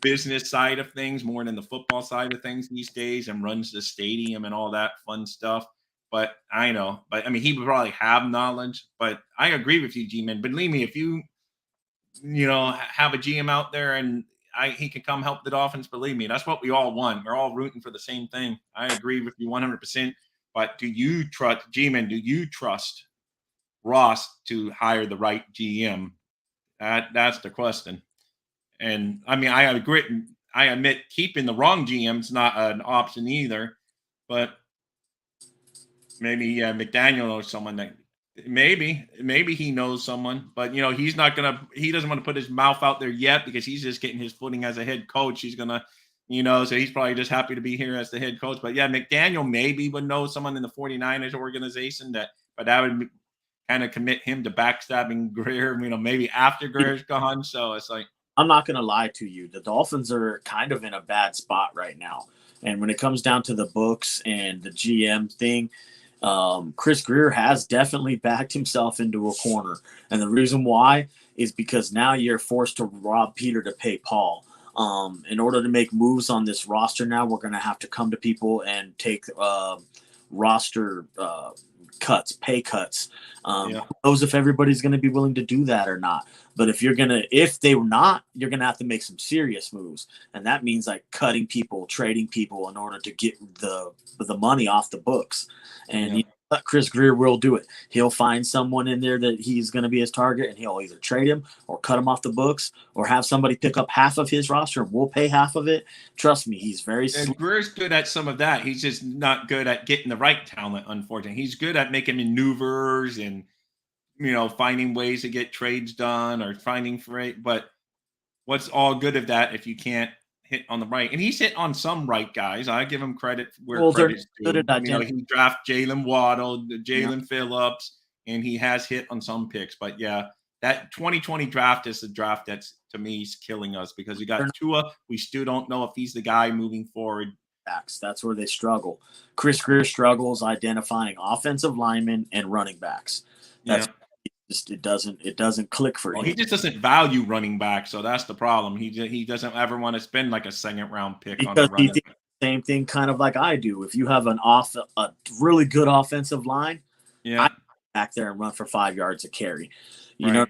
business side of things more than the football side of things these days, and runs the stadium and all that fun stuff. But I mean, he would probably have knowledge, but I agree with you, G-Man. Believe me, if you have a GM out there and he can come help the Dolphins, believe me, that's what we all want. We're all rooting for the same thing. I agree with you 100%. But do you trust, G-Man, do you trust Ross to hire the right GM? That's the question. And I mean, I agree. I admit keeping the wrong GM's not an option either. But maybe McDaniel knows someone that maybe he knows someone. But he doesn't want to put his mouth out there yet because he's just getting his footing as a head coach. He's gonna, so he's probably just happy to be here as the head coach. But yeah, McDaniel maybe would know someone in the 49ers organization but that would kind of commit him to backstabbing Greer. Maybe after Greer's gone. So it's like. I'm not going to lie to you. The Dolphins are kind of in a bad spot right now. And when it comes down to the books and the GM thing, Chris Greer has definitely backed himself into a corner. And the reason why is because now you're forced to rob Peter to pay Paul. In order to make moves on this roster now, we're going to have to come to people and take roster pay cuts. Who knows if everybody's going to be willing to do that or not. But if they're not, you're going to have to make some serious moves. And that means like cutting people, trading people in order to get the money off the books. And Chris Greer will do it. He'll find someone in there that he's going to be his target, and he'll either trade him or cut him off the books or have somebody pick up half of his roster and we'll pay half of it. Trust me, he's very – Greer's good at some of that. He's just not good at getting the right talent, unfortunately. He's good at making maneuvers and, finding ways to get trades done or finding freight. But what's all good of that if you can't hit on the right? And he's hit on some right guys. I give him credit where credit's due. He drafted Jalen Waddle, Jalen Phillips, and he has hit on some picks. But yeah, that 2020 draft is the draft that's, to me, is killing us because we got Tua. We still don't know if he's the guy moving forward. That's where they struggle. Chris Greer struggles identifying offensive linemen and running backs. It doesn't click for him. He just doesn't value running back, so that's the problem. He doesn't ever want to spend like a second round pick on a running back. Same thing, kind of like I do. If you have a really good offensive line, I back there and run for 5 yards a carry. You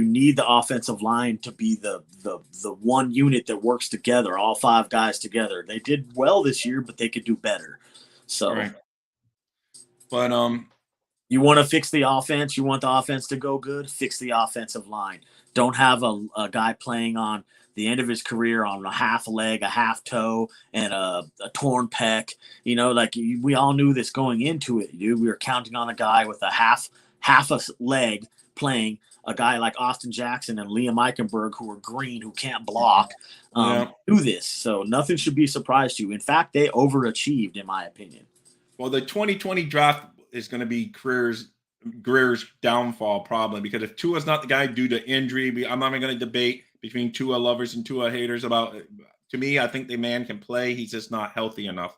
need the offensive line to be the one unit that works together, all five guys together. They did well this year, but they could do better. So, but You want to fix the offense. You want the offense to go good. Fix the offensive line. Don't have a guy playing on the end of his career on a half leg, a half toe, and a torn pec. We all knew this going into it, dude. We were counting on a guy with a half a leg playing, a guy like Austin Jackson and Liam Eichenberg, who are green, who can't block, do this. So nothing should be a surprise to you. In fact, they overachieved, in my opinion. Well, the 2020 draft is going to be Greer's downfall probably, because if Tua's not the guy due to injury, I'm not even going to debate between Tua lovers and Tua haters about it. To me, I think the man can play. He's just not healthy enough.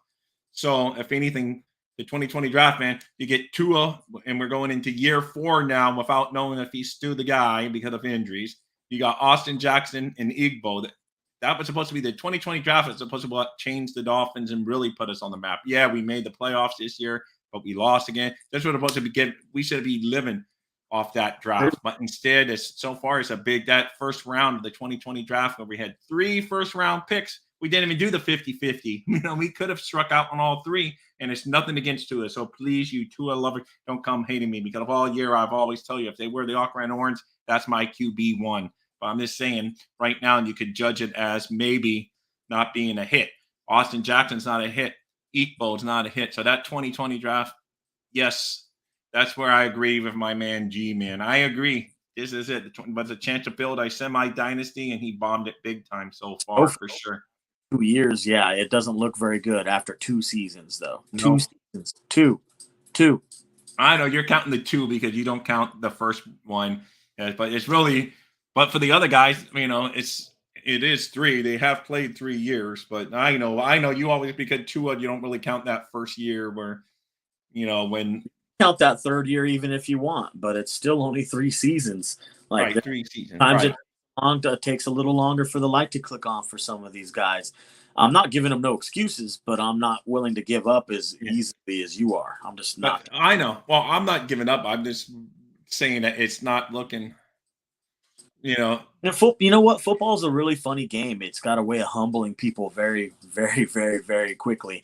So if anything, the 2020 draft, man, you get Tua, and we're going into year 4 now without knowing if he's still the guy because of injuries. You got Austin Jackson and Igbo. That was supposed to be the 2020 draft. It's supposed to change the Dolphins and really put us on the map. Yeah, we made the playoffs this year, but we lost again. That's what supposed to be. We should be living off that draft, but instead, so far, it's that first round of the 2020 draft where we had 3 first-round picks. We didn't even do the 50-50. We could have struck out on all 3, and it's nothing against Tua. So please, you Tua lovers, don't come hating me, because of all year I've always tell you, if they wear the Aqua and Orange, that's my QB1. But I'm just saying, right now, you could judge it as maybe not being a hit. Austin Jackson's not a hit. Igbo's not a hit. So that 2020 draft, yes, that's where I agree with my man G-Man. I agree. This is it. But it's a chance to build a semi-dynasty, and he bombed it big time so far, for sure. 2 years, yeah. It doesn't look very good after 2 seasons, though. No. 2 seasons. Two. I know you're counting the 2 because you don't count the first one. But it's really – but for the other guys, it is 3. They have played 3 years. But I know you always, because Tua, you don't really count that first year where, when – count that 3rd year even if you want, but it's still only 3 seasons. Right, 3 seasons. Sometimes it takes a little longer for the light to click on for some of these guys. I'm not giving them no excuses, but I'm not willing to give up as easily as you are. I'm just not. But I know. Well, I'm not giving up. I'm just saying that it's not looking. You know what? Football is a really funny game. It's got a way of humbling people very, very, very, very quickly.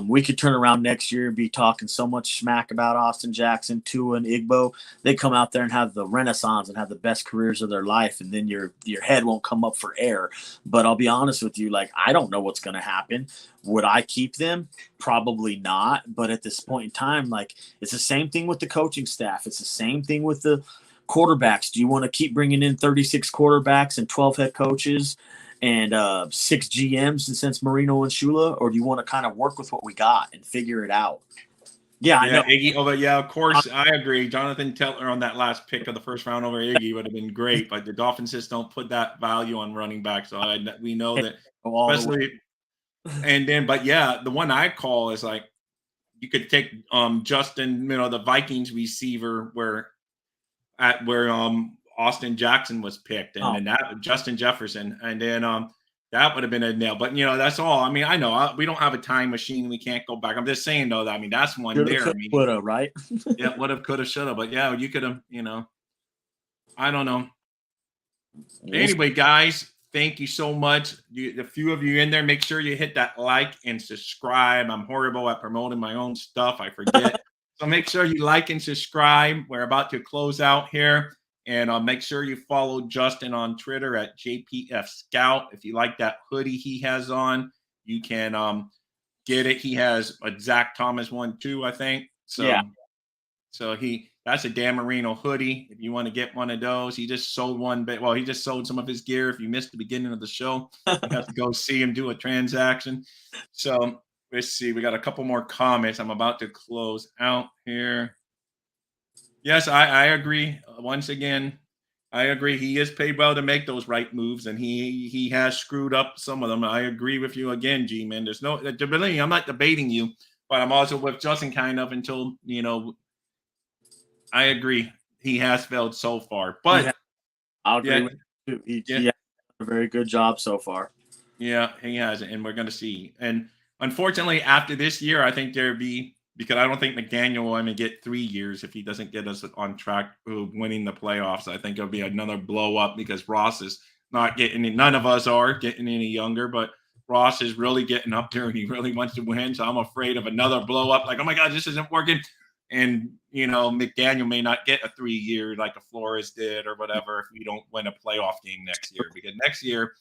We could turn around next year and be talking so much smack about Austin Jackson, Tua, and Igbo. They come out there and have the renaissance and have the best careers of their life, and then your head won't come up for air. But I'll be honest with you, I don't know what's going to happen. Would I keep them? Probably not. But at this point in time, it's the same thing with the coaching staff. It's the same thing with the quarterbacks. Do you want to keep bringing in 36 quarterbacks and 12 head coaches and 6 GMs since Marino and Shula, or do you want to kind of work with what we got and figure it out? Yeah, I know. Iggy, of course, I agree. Jonathan Teltner on that last pick of the first round over Iggy would have been great, but the Dolphins just don't put that value on running back. So we know that, especially. And then, but yeah, the one I call is you could take Justin, the Vikings receiver where Austin Jackson was picked, and then that Justin Jefferson, and then that would have been a nail. But that's all. I know we don't have a time machine; we can't go back. I'm just saying though that that's one Should've, there. Woulda, right? Yeah, would have, could have, should have. But yeah, you could have. I don't know. Anyway, guys, thank you so much. A few of you in there, make sure you hit that like and subscribe. I'm horrible at promoting my own stuff. I forget. So make sure you like and subscribe. We're about to close out here. And make sure you follow Justin on Twitter at JPF Scout. If you like that hoodie he has on, you can get it. He has a Zach Thomas one too, I think. So, yeah. So that's a Dan Marino hoodie. If you want to get one of those, he just sold one. But he just sold some of his gear. If you missed the beginning of the show, you have to go see him do a transaction. So let's see. We got a couple more comments. I'm about to close out here. Yes, I agree. Once again, I agree. He is paid well to make those right moves, and he has screwed up some of them. I agree with you again, G-Man. There's no debating. I'm not debating you, but I'm also with Justin kind of until, I agree. He has failed so far. But I'll agree with you. He has done a very good job so far. Yeah, he has, and we're going to see. And unfortunately, after this year, I think there'd be, because I don't think McDaniel will even get 3 years if he doesn't get us on track of winning the playoffs. I think it'll be another blow up because Ross is not getting, none of us are getting any younger, but Ross is really getting up there and he really wants to win. So I'm afraid of another blow up. Oh my God, this isn't working. And, McDaniel may not get a 3-year like a Flores did or whatever if we don't win a playoff game next year. Because next year,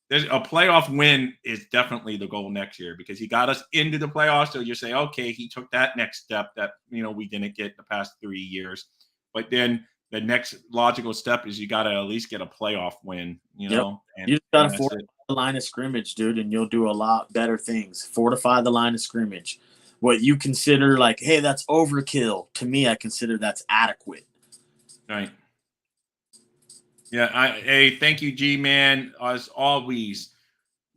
there's a playoff win is definitely the goal next year because he got us into the playoffs. So you say, okay, he took that next step that, we didn't get the past 3 years. But then the next logical step is you got to at least get a playoff win, Yep. And you just got to fortify the line of scrimmage, dude, and you'll do a lot better things. Fortify the line of scrimmage. What you consider like, hey, that's overkill. To me, I consider that's adequate. Right. Yeah. Hey, thank you, G-Man. As always,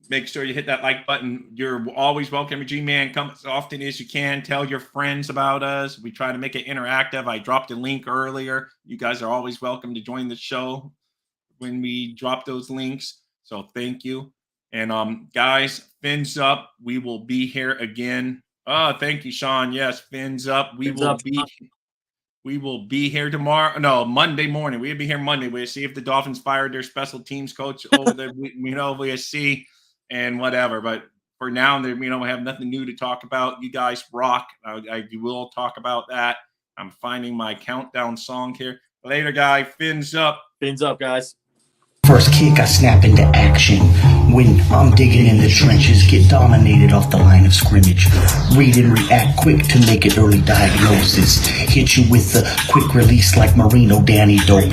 make sure you hit that like button. You're always welcome, G-Man. Come as often as you can. Tell your friends about us. We try to make it interactive. I dropped a link earlier. You guys are always welcome to join the show when we drop those links. So thank you. And guys, fins up. We will be here again. Oh, thank you, Sean. Yes, fins up. We will be here tomorrow. No, Monday morning. We'll be here Monday. We'll see if the Dolphins fired their special teams coach over there. We'll see and whatever. But for now, we have nothing new to talk about. You guys rock. I will talk about that. I'm finding my countdown song here. Later, guy. Fins up. Fins up, guys. First kick, I snap into action. When I'm digging in the trenches, get dominated off the line of scrimmage. Read and react quick to make it early diagnosis. Hit you with the quick release like Marino Danny Dope.